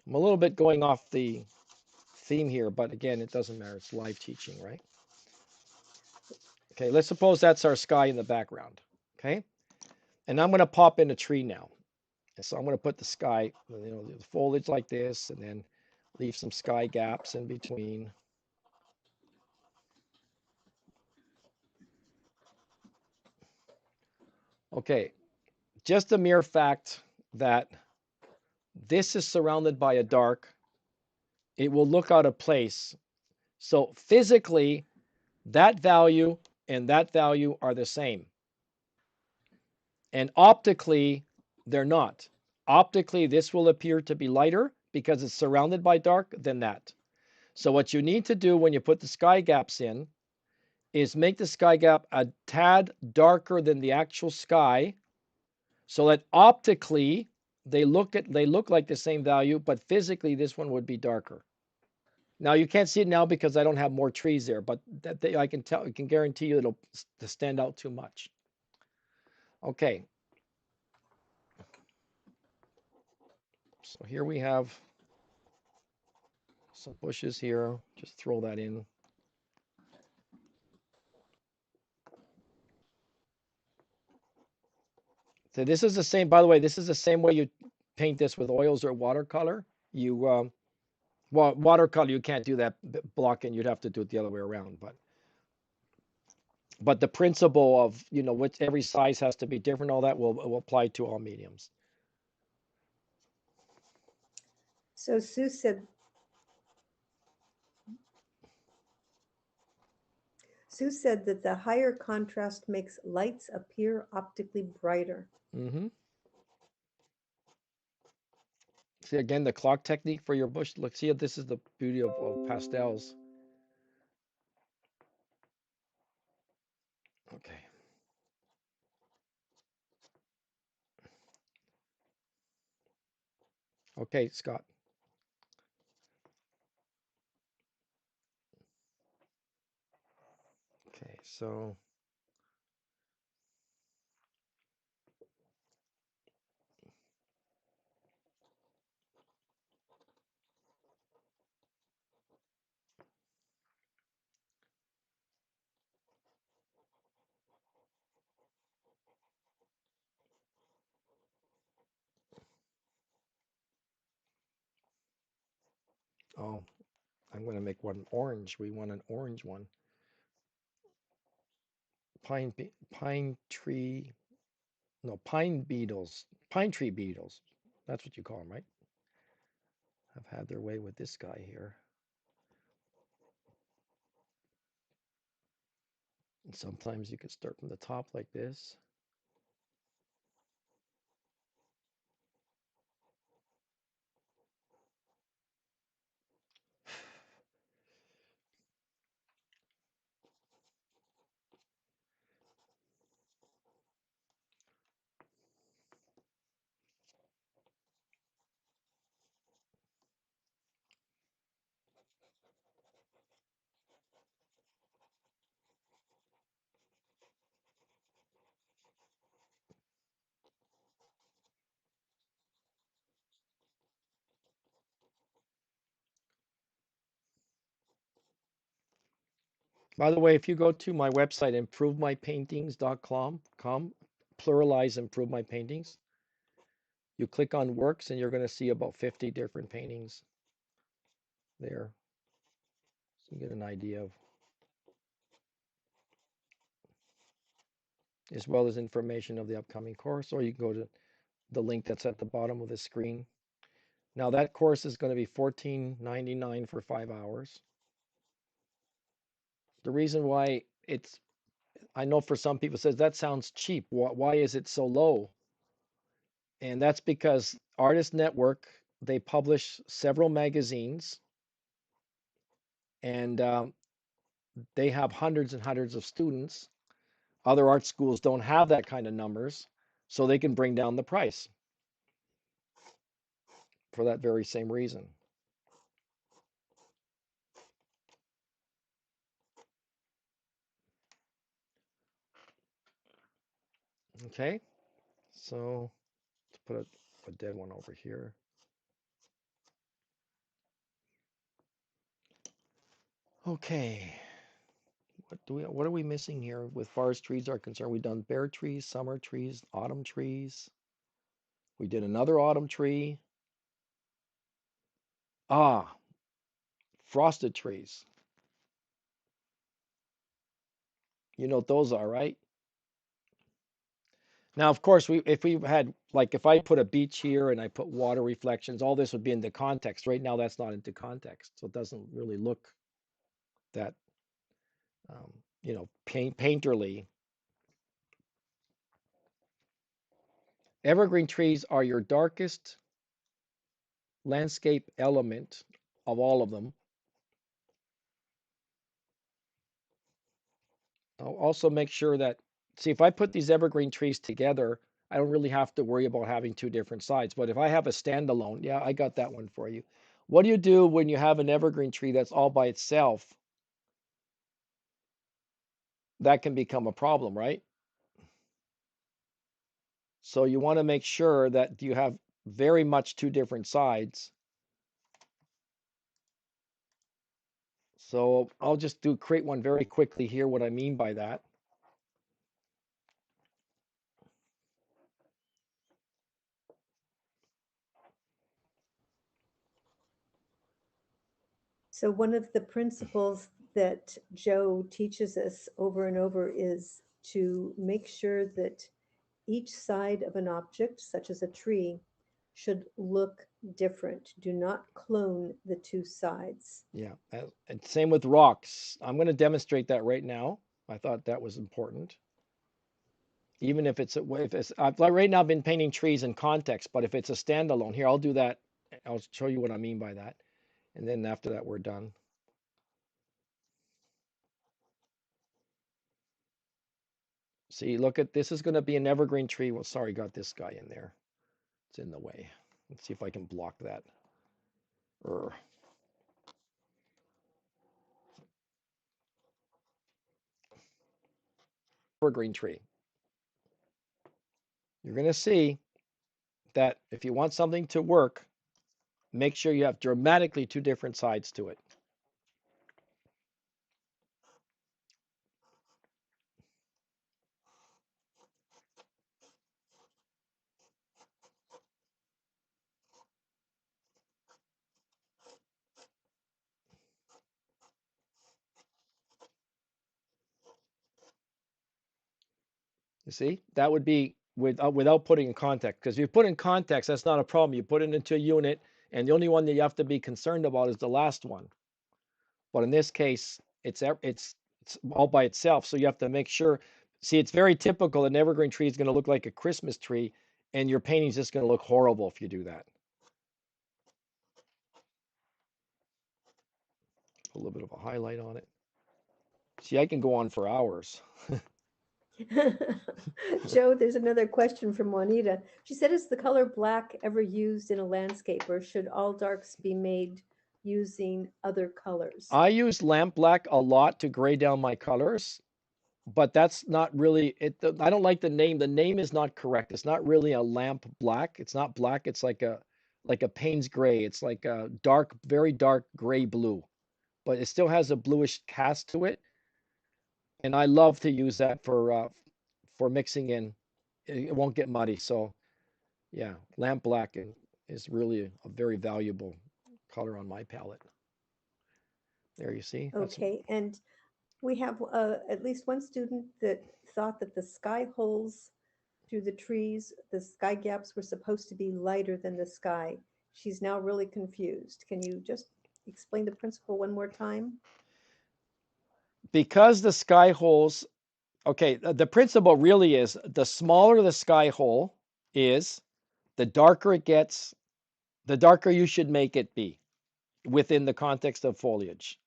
Speaker 2: I'm a little bit going off the theme here, but again, it doesn't matter. It's live teaching, right? Okay, let's suppose that's our sky in the background, okay? And I'm going to pop in a tree now. And so I'm going to put the sky, the foliage like this, and then leave some sky gaps in between. Okay, just the mere fact that this is surrounded by a dark, it will look out of place. So physically, that value and that value are the same. And optically, they're not. Optically, this will appear to be lighter because it's surrounded by dark than that. So what you need to do when you put the sky gaps in is make the sky gap a tad darker than the actual sky so that optically they look like the same value, but physically this one would be darker. Now you can't see it now because I don't have more trees there, but I can guarantee you it'll stand out too much. Okay. So here we have some bushes here. Just throw that in. So this is the same, by the way, this is the same way you paint this with oils or watercolor. Well, watercolor, you can't do that blocking. You'd have to do it the other way around. But the principle of, which every size has to be different, all that will apply to all mediums.
Speaker 1: So Sue said that the higher contrast makes lights appear optically brighter.
Speaker 2: Mm-hmm. See, again, the clock technique for your bush. Look, see, this is the beauty of pastels. Okay. Okay, Scott. Okay, so oh, I'm going to make one orange. We want an orange one. Pine tree, no, pine beetles, pine tree beetles. That's what you call them, right? Have had their way with this guy here. And sometimes you could start from the top like this. By the way, if you go to my website, improvemypaintings.com, pluralize improve my paintings, you click on works and you're going to see about 50 different paintings there. So you get an idea of, as well as information of the upcoming course, or you can go to the link that's at the bottom of the screen. Now that course is going to be $14.99 for 5 hours. The reason why I know for some people says that sounds cheap. Why is it so low? And that's because Artist Network, they publish several magazines, and they have hundreds and hundreds of students. Other art schools don't have that kind of numbers, so they can bring down the price for that very same reason. Okay, so let's put a dead one over here. Okay, what are we missing here with forest trees are concerned? We've done bare trees, summer trees, autumn trees. We did another autumn tree. Ah, frosted trees. You know what those are, right? Now, of course, if we had, like, if I put a beach here and I put water reflections, all this would be into context. Right now, that's not into context, so it doesn't really look that, you know, painterly. Evergreen trees are your darkest landscape element of all of them. I'll also make sure that, see, if I put these evergreen trees together, I don't really have to worry about having two different sides. But if I have a standalone, yeah, I got that one for you. What do you do when you have an evergreen tree that's all by itself? That can become a problem, right? So you want to make sure that you have very much two different sides. So I'll just create one very quickly here, what I mean by that.
Speaker 1: So one of the principles that Joe teaches us over and over is to make sure that each side of an object, such as a tree, should look different. Do not clone the two sides.
Speaker 2: Yeah, and same with rocks. I'm going to demonstrate that right now. I thought that was important. Even if it's I've right now been painting trees in context, but if it's a standalone, here I'll do that. I'll show you what I mean by that, and then after that we're done. See, look at this is going to be an evergreen tree. Well, sorry, got this guy in there. It's in the way. Let's see if I can block that. Evergreen tree. You're going to see that if you want something to work, make sure you have dramatically two different sides to it. You see, that would be without putting in context. Because if you put in context, that's not a problem. You put it into a unit, and the only one that you have to be concerned about is the last one. But in this case, it's all by itself. So you have to make sure. See, it's very typical. An evergreen tree is going to look like a Christmas tree, and your painting's just going to look horrible if you do that. A little bit of a highlight on it. See, I can go on for hours.
Speaker 1: Joe, there's another question from Juanita. She said, is the color black ever used in a landscape, or should all darks be made using other colors?
Speaker 2: I use lamp black a lot to gray down my colors, but that's not really it. I don't like the name. The name is not correct. It's not really a lamp black. It's not black. It's like a Payne's gray. It's like a dark, very dark gray blue, but it still has a bluish cast to it. And I love to use that for mixing in. It won't get muddy. So yeah, lamp black is really a very valuable color on my palette. There you see.
Speaker 1: Okay, and we have at least one student that thought that the sky holes through the trees, the sky gaps were supposed to be lighter than the sky. She's now really confused. Can you just explain the principle one more time?
Speaker 2: Because the sky holes, okay, the principle really is the smaller the sky hole is, the darker it gets, the darker you should make it be within the context of foliage.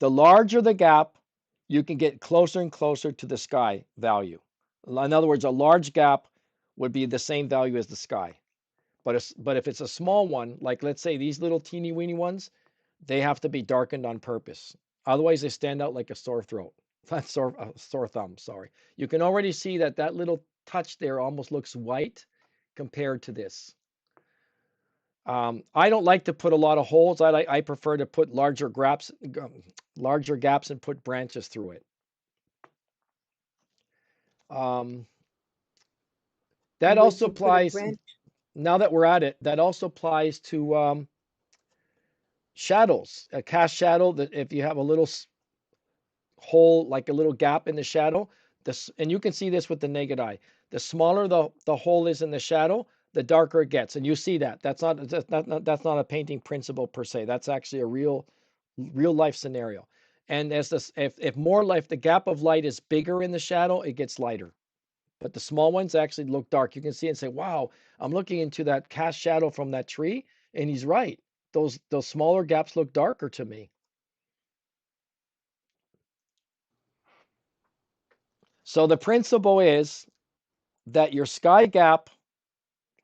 Speaker 2: The larger the gap, you can get closer and closer to the sky value. In other words, a large gap would be the same value as the sky. But if it's a small one, like let's say these little teeny weeny ones, they have to be darkened on purpose. Otherwise, they stand out like a sore throat. Not sore thumb, sorry. You can already see that that little touch there almost looks white compared to this. I don't like to put a lot of holes. I prefer to put larger gaps and put branches through it. That also applies, now that we're at it, that also applies to shadows. A cast shadow, that if you have a little hole, like a little gap in the shadow, and you can see this with the naked eye, the smaller the hole is in the shadow, the darker it gets. And you see that. That's not a painting principle per se. That's actually a real life scenario. And as this, if the gap of light is bigger in the shadow, it gets lighter. But the small ones actually look dark. You can see and say, wow, I'm looking into that cast shadow from that tree. And he's right. Those smaller gaps look darker to me. So the principle is that your sky gap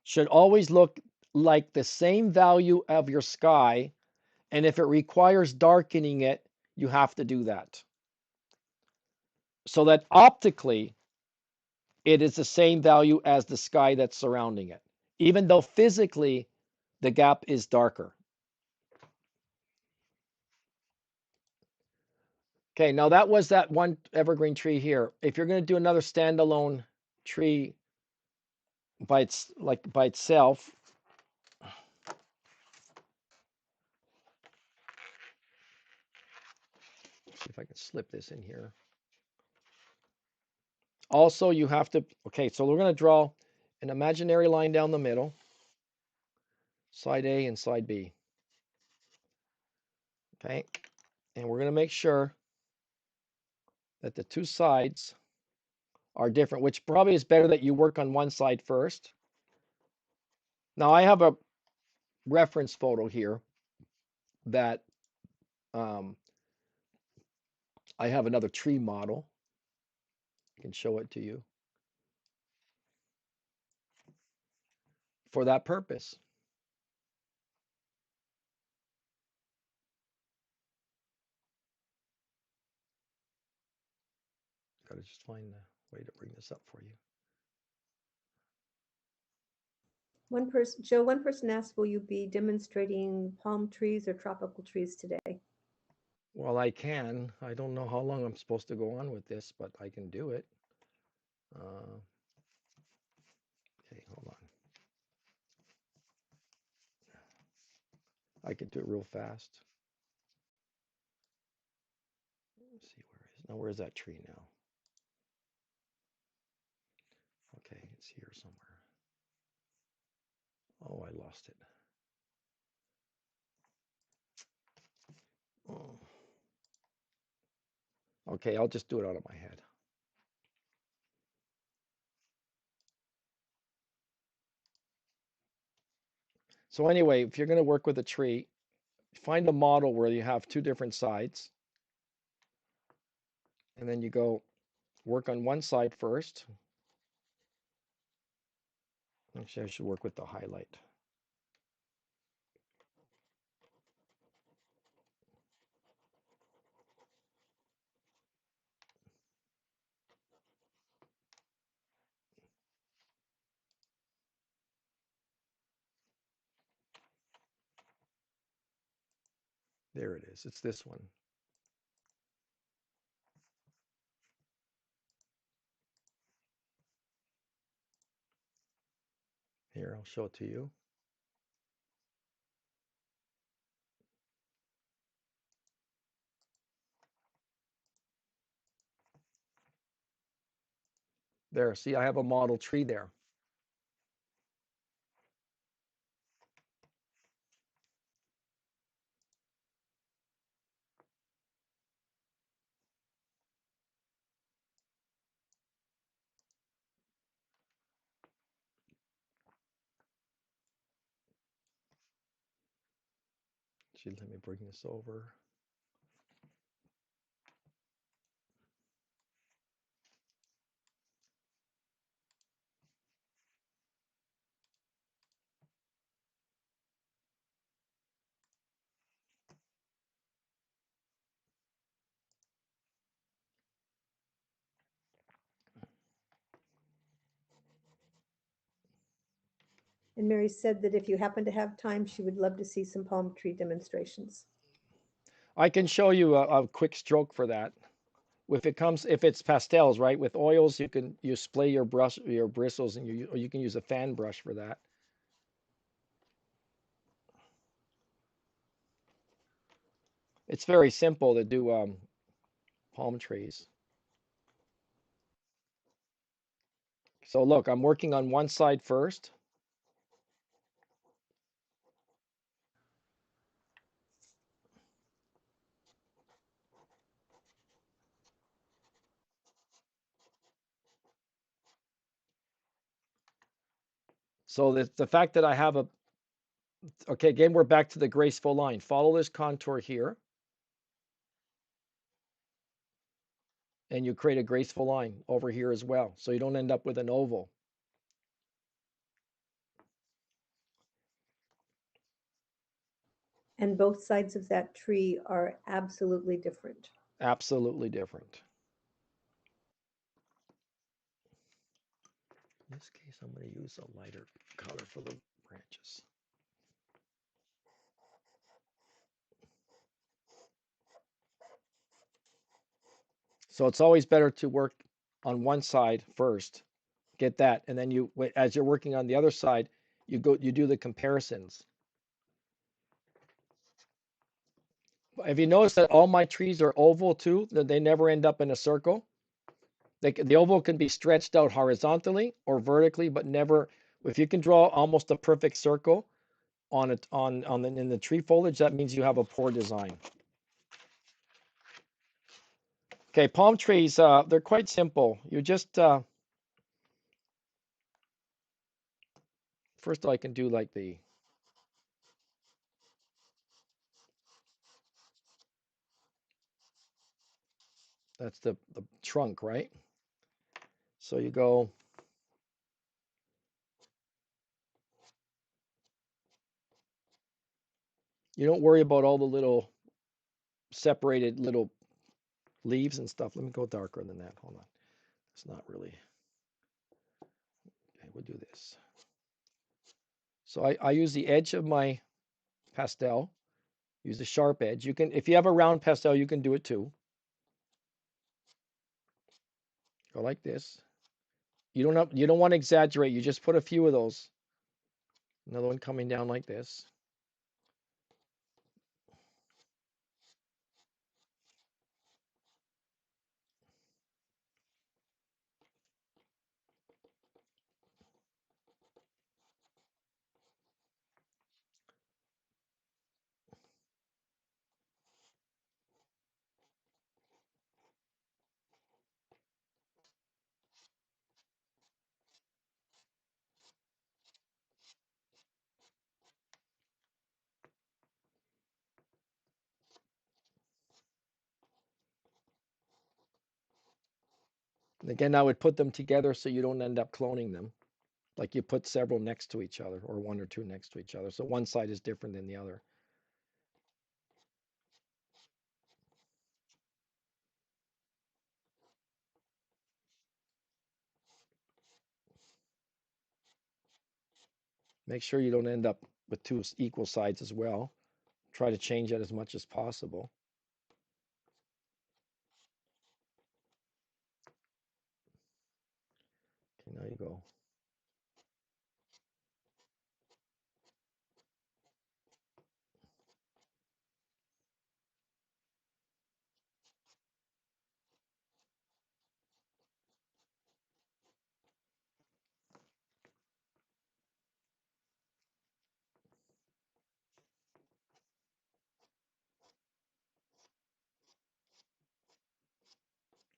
Speaker 2: should always look like the same value of your sky. And if it requires darkening it, you have to do that. So that optically, it is the same value as the sky that's surrounding it, even though physically the gap is darker. Okay, now that was that one evergreen tree here. If you're going to do another standalone tree by itself, see if I can slip this in here. Also, you have to, okay, so we're going to draw an imaginary line down the middle, side A and side B. Okay, and we're going to make sure that the two sides are different, which probably is better that you work on one side first. Now I have a reference photo here that I have another tree model. I can show it to you for that purpose. Got to just find a way to bring this up for you.
Speaker 1: One person asked, will you be demonstrating palm trees or tropical trees today?
Speaker 2: Well, I can. I don't know how long I'm supposed to go on with this, but I can do it. Okay, hold on. I can do it real fast. Let's see, where is that tree now? Okay, it's here somewhere. Oh, I lost it. Oh. Okay, I'll just do it out of my head. So anyway, if you're going to work with a tree, find a model where you have two different sides. And then you go work on one side first. Actually, I should work with the highlight. There it is. It's this one. Here, I'll show it to you. There, see, I have a model tree there. Let me bring this over.
Speaker 1: And Mary said that if you happen to have time, she would love to see some palm tree demonstrations.
Speaker 2: I can show you a quick stroke for that. If it's pastels, right? With oils, you splay your bristles, and you can use a fan brush for that. It's very simple to do palm trees. So look, I'm working on one side first. So the fact that I have okay, again, we're back to the graceful line. Follow this contour here, and you create a graceful line over here as well, so you don't end up with an oval.
Speaker 1: And both sides of that tree are absolutely different.
Speaker 2: Absolutely different. In this case, I'm going to use a lighter color for the branches. So it's always better to work on one side first, get that, and then as you're working on the other side, you do the comparisons. Have you noticed that all my trees are oval too? That they never end up in a circle? The oval can be stretched out horizontally or vertically, but never. If you can draw almost a perfect circle in the tree foliage, that means you have a poor design. Okay, palm trees, they're quite simple. You just first I can do like that's the trunk, right? So you go. You don't worry about all the little separated little leaves and stuff. Let me go darker than that. Hold on. It's not really. Okay, we'll do this. So I use the edge of my pastel. Use the sharp edge. You can, if you have a round pastel, you can do it too. Go like this. You don't want to exaggerate. You just put a few of those. Another one coming down like this. And again, I would put them together so you don't end up cloning them. Like you put several next to each other, or one or two next to each other. So one side is different than the other. Make sure you don't end up with two equal sides as well. Try to change that as much as possible. Okay, now you go.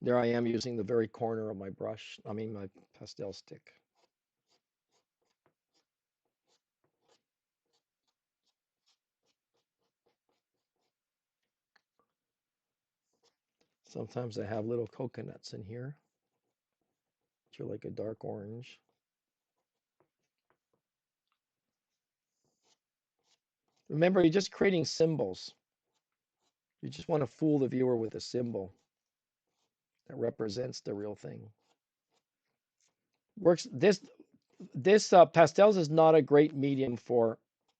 Speaker 2: There I am using the very corner of my brush, I mean my pastel stick. Sometimes I have little coconuts in here, which are like a dark orange. Remember, you're just creating symbols. You just want to fool the viewer with a symbol that represents the real thing. Works. This pastels is not a great medium for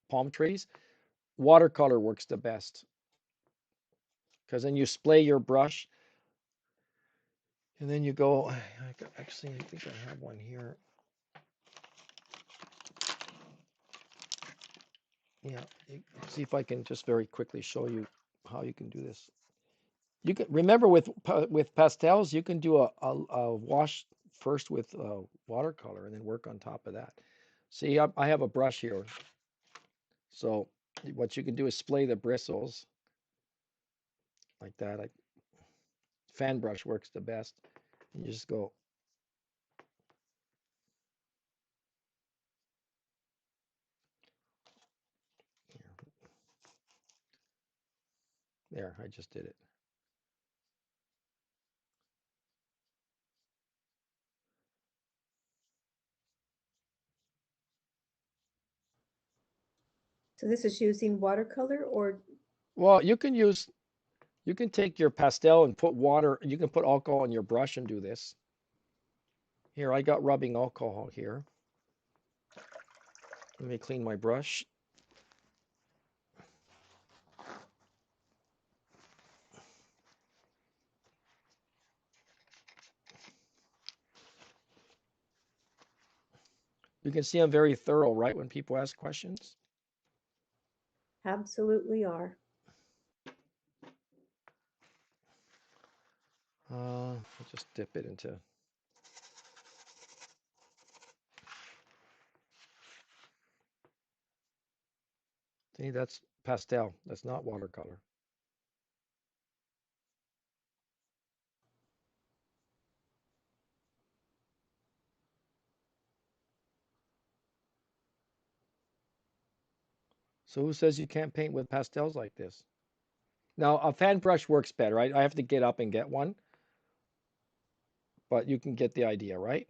Speaker 2: palm trees. Watercolor works the best because then you splay your brush and then you go. Actually, I think I have one here. Yeah, see if I can just very quickly show you how you can do this. You can remember with pastels, you can do a wash first with watercolor and then work on top of that. See, I have a brush here. So what you can do is splay the bristles like that. Fan brush works the best. And you just go. There, I just did it.
Speaker 1: So this is using watercolor or?
Speaker 2: Well, you can take your pastel and put water, you can put alcohol in your brush and do this. Here, I got rubbing alcohol here. Let me clean my brush. You can see I'm very thorough, right, when people ask questions?
Speaker 1: Absolutely are.
Speaker 2: I'll just dip it into. See, that's pastel. That's not watercolor. So who says you can't paint with pastels like this? Now, a fan brush works better. I have to get up and get one, but you can get the idea, right?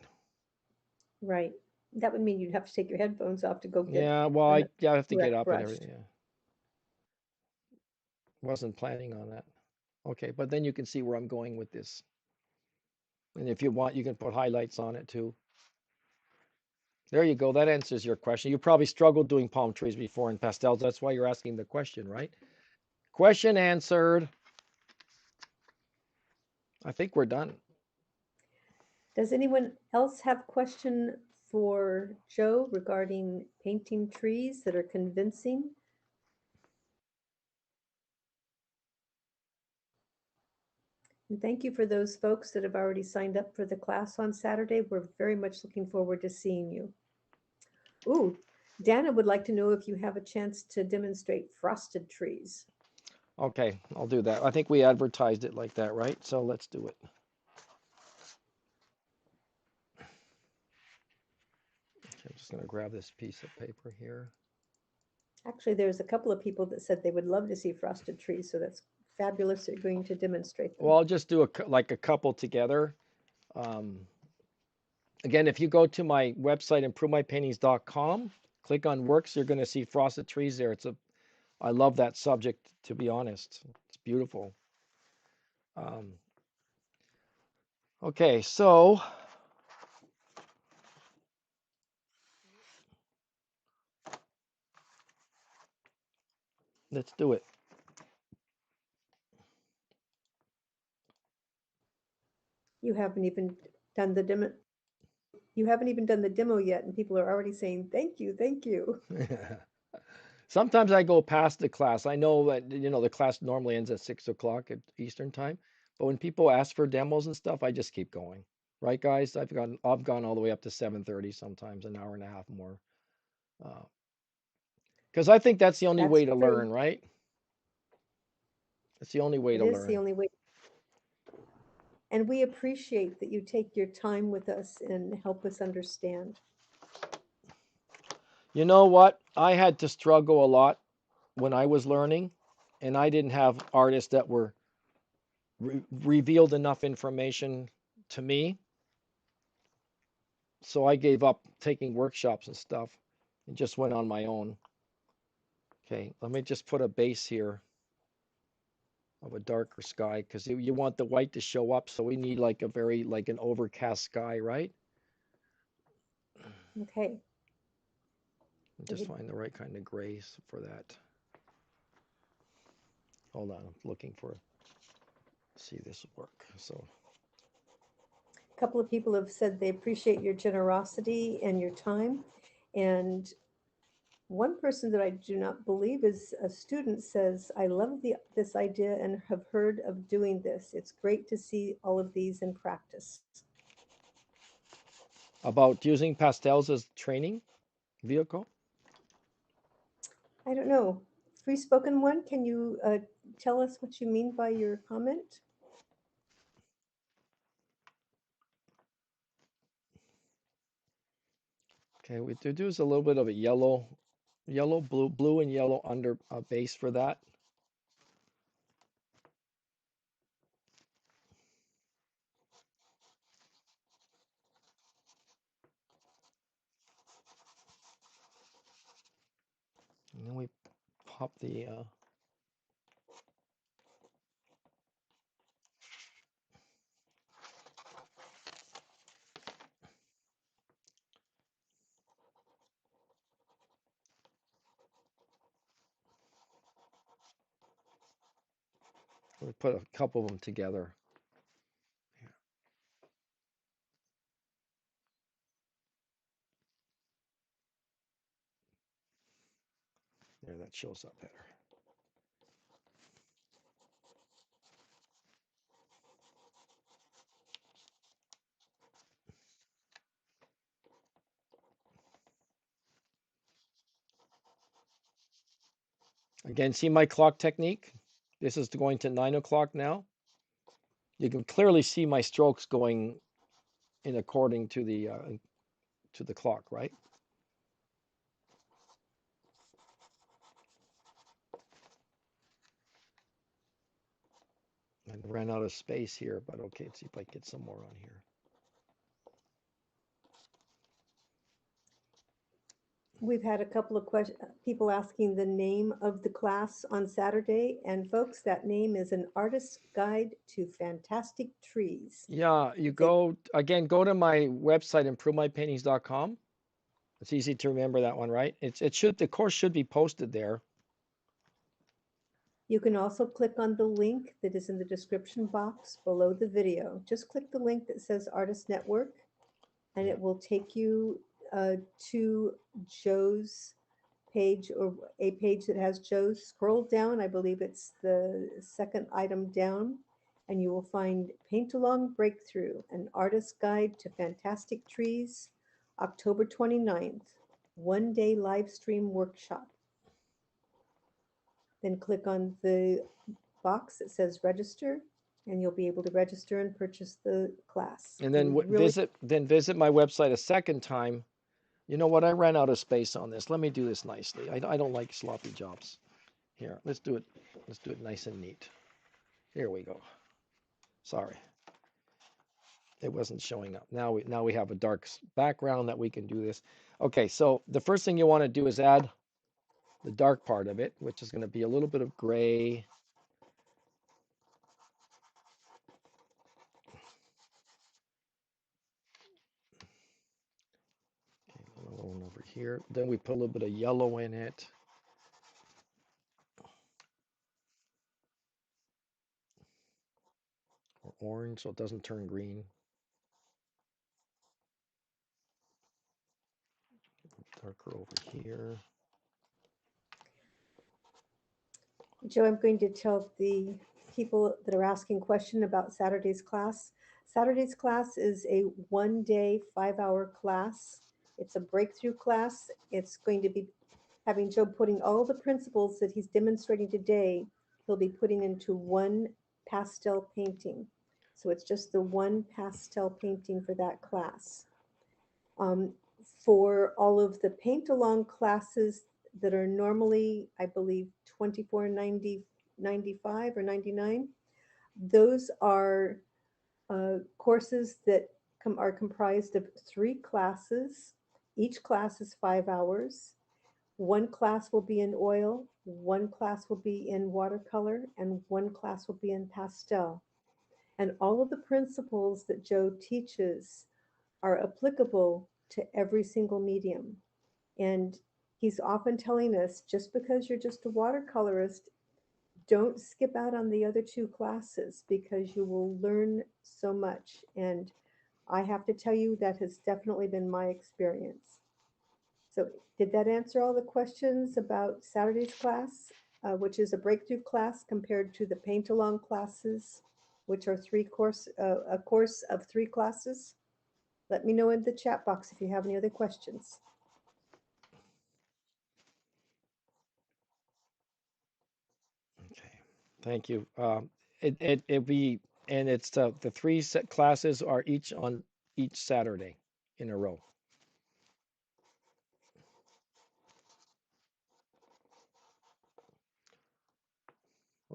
Speaker 1: Right. That would mean you'd have to take your headphones off to go get
Speaker 2: Yeah, well, I have to get
Speaker 1: correct
Speaker 2: up and
Speaker 1: brushed.
Speaker 2: everything. Yeah. Wasn't planning on that. Okay, but then you can see where I'm going with this. And if you want, you can put highlights on it too. There you go. That answers your question. You probably struggled doing palm trees before in pastels. That's why you're asking the question, right? Question answered. I think we're done.
Speaker 1: Does anyone else have a question for Joe regarding painting trees that are convincing? And thank you for those folks that have already signed up for the class on Saturday. We're very much looking forward to seeing you. Ooh, Dana would like to know if you have a chance to demonstrate frosted trees.
Speaker 2: Okay, I'll do that. I think we advertised it like that, right? So let's do it. I'm just going to grab this piece of paper here.
Speaker 1: Actually, there's a couple of people that said they would love to see frosted trees, so that's fabulous that you're going to demonstrate them.
Speaker 2: Well, I'll just do like a couple together. Again, if you go to my website, improvemypaintings.com, click on works, you're going to see frosted trees there. I love that subject, to be honest. It's beautiful. Okay, so let's do it.
Speaker 1: You haven't even done the demo. You haven't even done the demo yet, and people are already saying, thank you, thank you.
Speaker 2: Sometimes I go past the class. I know that, the class normally ends at 6 o'clock at Eastern time, but when people ask for demos and stuff, I just keep going. Right, guys? I've gone all the way up to 7:30, sometimes an hour and a half more. Because I think that's the only way to learn, right? It's the only way to
Speaker 1: It is
Speaker 2: learn.
Speaker 1: the only way. And we appreciate that you take your time with us and help us understand.
Speaker 2: You know what? I had to struggle a lot when I was learning, and I didn't have artists that were revealed enough information to me. So I gave up taking workshops and stuff and just went on my own. Okay, let me just put a base here of a darker sky because you want the white to show up. So we need like a very, like an overcast sky, right?
Speaker 1: Okay.
Speaker 2: Just find the right kind of grays for that. Hold on, I'm looking for, see this work. So
Speaker 1: a couple of people have said they appreciate your generosity and your time. And one person that I do not believe is a student says, I love this idea and have heard of doing this. It's great to see all of these in practice.
Speaker 2: about using pastels as training vehicle.
Speaker 1: I don't know. Free spoken one, can you tell us what you mean by your comment?
Speaker 2: Okay, we do use a little bit of a yellow, blue and yellow under base for that. And then we pop the we put a couple of them together. There, that shows up better. Again, see my clock technique? This is going to 9 o'clock now. You can clearly see my strokes going in according to the clock, right? I ran out of space here, but okay, let's see if I get some more on here.
Speaker 1: We've had a couple of people asking the name of the class on Saturday. And folks, that name is An Artist's Guide to Fantastic Trees.
Speaker 2: Yeah, you go, again, go to my website, improvemypaintings.com. It's easy to remember that one, right? The course should be posted there.
Speaker 1: You can also click on the link that is in the description box below the video. Just click the link that says Artist Network, and it will take you to Joe's page, or a page that has Joe's. Scroll down, I believe it's the second item down, and you will find Paint Along Breakthrough, an artist's guide to fantastic trees, October 29th, one-day live stream workshop. Then click on the box that says register, and you'll be able to register and purchase the class.
Speaker 2: And then visit my website a second time. You know what? I ran out of space on this. Let me do this nicely. I don't like sloppy jobs. Here, let's do it. Let's do it nice and neat. Here we go. Sorry, it wasn't showing up. Now we have a dark background that we can do this. Okay, so the first thing you want to do is add the dark part of it, which is going to be a little bit of gray. Okay, a little one over here. Then we put a little bit of yellow in it. Or orange, so it doesn't turn green. Darker over here.
Speaker 1: Joe, I'm going to tell the people that are asking question about Saturday's class. Saturday's class is a one-day, 5-hour class. It's a breakthrough class. It's going to be having Joe putting all the principles that he's demonstrating today, he'll be putting into one pastel painting. So it's just the one pastel painting for that class. For all of the paint along classes that are normally, I believe, $24.95 or 99, those are courses that are comprised of 3 classes. Each class is 5 hours. One class will be in oil, one class will be in watercolor, and one class will be in pastel. And all of the principles that Joe teaches are applicable to every single medium. And he's often telling us, just because you're just a watercolorist, don't skip out on the other 2 classes because you will learn so much. And I have to tell you, that has definitely been my experience. So did that answer all the questions about Saturday's class, which is a breakthrough class compared to the paint along classes, which are a course of 3 classes? Let me know in the chat box if you have any other questions.
Speaker 2: Okay, thank you. It's the 3 set classes are each on each Saturday in a row.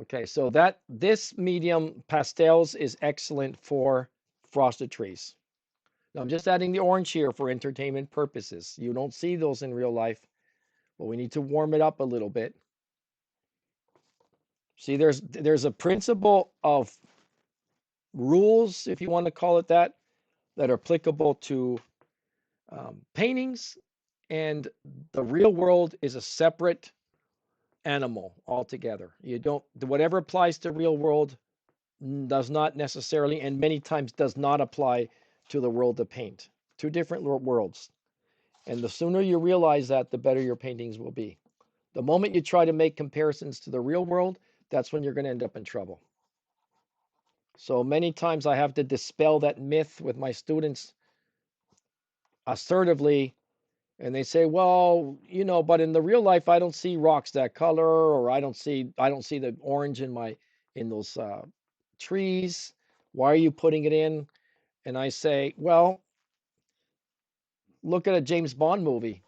Speaker 2: Okay, so this medium pastels is excellent for frosted trees. Now I'm just adding the orange here for entertainment purposes. You don't see those in real life, but we need to warm it up a little bit. See, there's a principle of rules, if you want to call it that are applicable to paintings, and the real world is a separate animal altogether. You don't, whatever applies to real world does not necessarily, and many times does not apply to the world of paint. 2 different worlds. And the sooner you realize that, the better your paintings will be. The moment you try to make comparisons to the real world, that's when you're going to end up in trouble. So many times I have to dispel that myth with my students assertively, and they say, well, but in the real life I don't see rocks that color, or I don't see the orange in those trees. Why are you putting it in? And I say, well, look at a James Bond movie.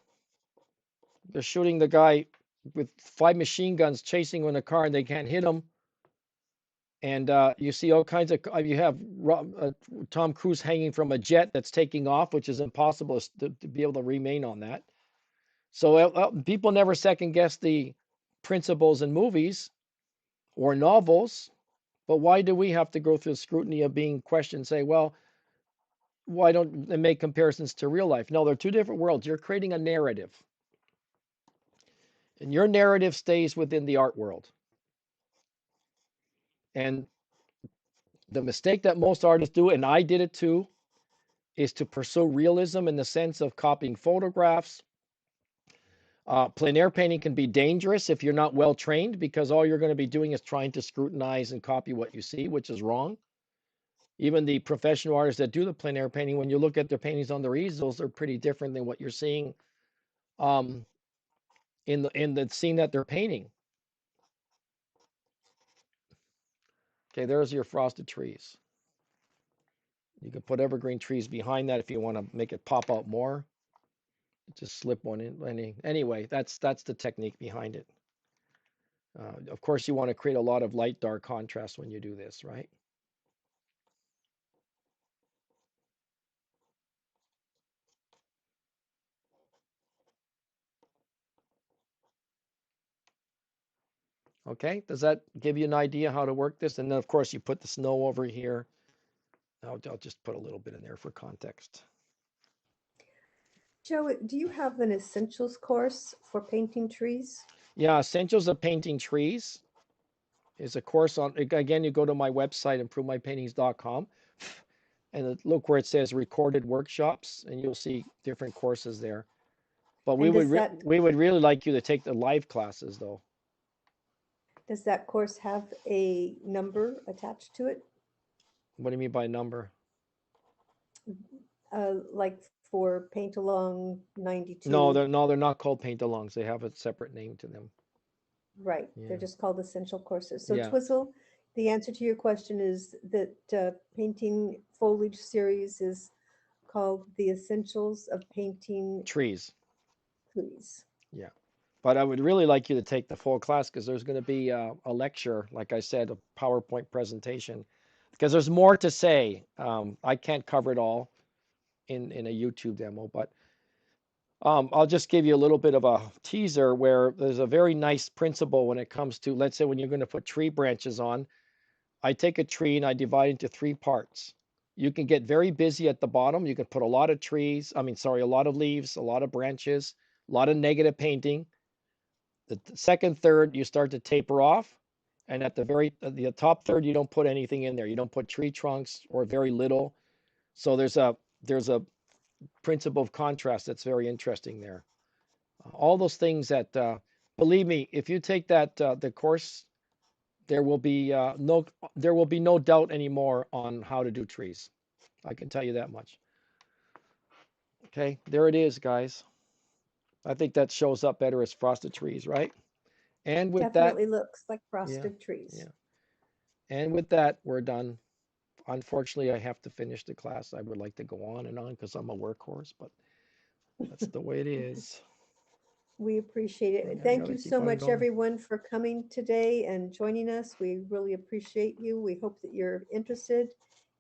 Speaker 2: They're shooting the guy with 5 machine guns chasing him in a car, and they can't hit him. And you see all kinds of, you have Tom Cruise hanging from a jet that's taking off, which is impossible to be able to remain on that. So people never second guess the principles in movies or novels, but why do we have to go through the scrutiny of being questioned, say, well, why don't they make comparisons to real life? No, they're 2 different worlds. You're creating a narrative, and your narrative stays within the art world. And the mistake that most artists do, and I did it too, is to pursue realism in the sense of copying photographs. Plein air painting can be dangerous if you're not well trained, because all you're going to be doing is trying to scrutinize and copy what you see, which is wrong. Even the professional artists that do the plein air painting, when you look at their paintings on their easels, they're pretty different than what you're seeing in the scene that they're painting. Okay, there's your frosted trees. You can put evergreen trees behind that if you want to make it pop out more. Just slip one in. Anyway, that's the technique behind it. Of course, you want to create a lot of light dark contrast when you do this, right? Okay, does that give you an idea how to work this? And then, of course, you put the snow over here. I'll just put a little bit in there for context.
Speaker 1: Joe, do you have an essentials course for painting trees?
Speaker 2: Yeah, Essentials of Painting Trees is a course on, again, you go to my website, improvemypaintings.com, and look where it says recorded workshops, and you'll see different courses there. But we would really like you to take the live classes, though.
Speaker 1: Does that course have a number attached to it?
Speaker 2: What do you mean by number?
Speaker 1: Like for Paint Along 92?
Speaker 2: No, they're not called paint-alongs. They have a separate name to them.
Speaker 1: Right,
Speaker 2: Yeah.
Speaker 1: they're just called essential courses. So
Speaker 2: Yeah.
Speaker 1: Twizzle, The answer to your question is that painting foliage series is called The Essentials of Painting
Speaker 2: Trees.
Speaker 1: Trees.
Speaker 2: Yeah. But I would really like you to take the full class because there's going to be a lecture, like I said, a PowerPoint presentation, because there's more to say. I can't cover it all in a YouTube demo, but I'll just give you a little bit of a teaser where there's a very nice principle when it comes to, let's say, when you're going to put tree branches on. I take a tree and I divide it into 3 parts. You can get very busy at the bottom. You can put a lot of a lot of leaves, a lot of branches, a lot of negative painting. The second third, you start to taper off. And at the top third, you don't put anything in there. You don't put tree trunks or very little. So there's a principle of contrast that's very interesting there. All those things that, believe me, if you take that the course, there will be no doubt anymore on how to do trees. I can tell you that much. Okay, there it is, guys. I think that shows up better as frosted trees, right? And with
Speaker 1: Definitely
Speaker 2: that,
Speaker 1: looks like
Speaker 2: yeah,
Speaker 1: frosted trees.
Speaker 2: yeah. And with that, we're done. Unfortunately, I have to finish the class. I would like to go on and on because I'm a workhorse, but that's the way it is.
Speaker 1: We appreciate it.
Speaker 2: Yeah, I
Speaker 1: Thank
Speaker 2: gotta
Speaker 1: you
Speaker 2: keep
Speaker 1: so
Speaker 2: on
Speaker 1: much,
Speaker 2: going.
Speaker 1: everyone, for coming today and joining us. We really appreciate you. We hope that you're interested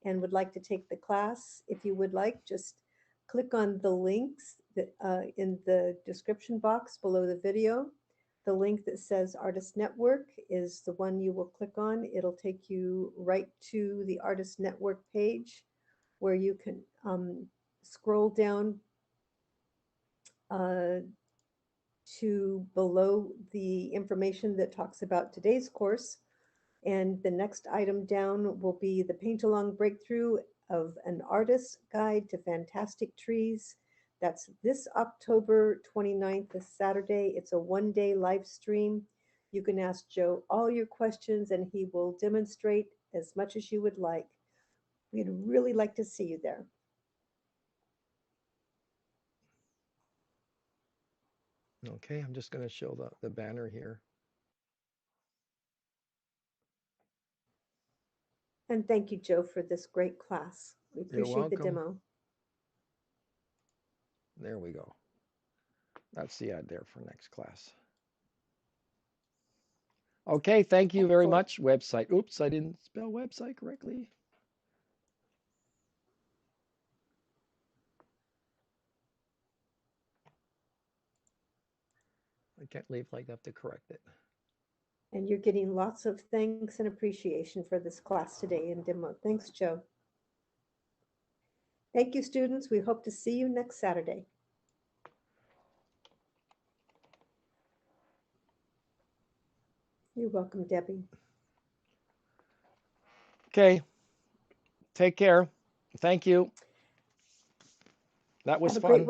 Speaker 1: and would like to take the class. If you would like, just click on the links that in the description box below the video. The link that says Artist Network is the one you will click on. It'll take you right to the Artist Network page where you can scroll down to below the information that talks about today's course. And the next item down will be the Paint Along Breakthrough of an Artist's Guide to Fantastic Trees. That's this October 29th, this Saturday. It's a one-day live stream. You can ask Joe all your questions and he will demonstrate as much as you would like. We'd really like to see you there.
Speaker 2: Okay, I'm just going to show the banner here.
Speaker 1: And thank you, Joe, for this great class. We
Speaker 2: You're
Speaker 1: appreciate the
Speaker 2: welcome.
Speaker 1: demo.
Speaker 2: There we go. That's the ad there for next class. Okay, thank you very
Speaker 1: Excellent.
Speaker 2: much. Website. Oops, I didn't spell website correctly. I can't leave like that to correct it.
Speaker 1: And you're getting lots of thanks and appreciation for this class today in demo. Thanks, Joe. Thank you, students. We hope to see you next Saturday. You're welcome, Debbie.
Speaker 2: Okay, take care. Thank you. That was
Speaker 1: Have a great
Speaker 2: fun.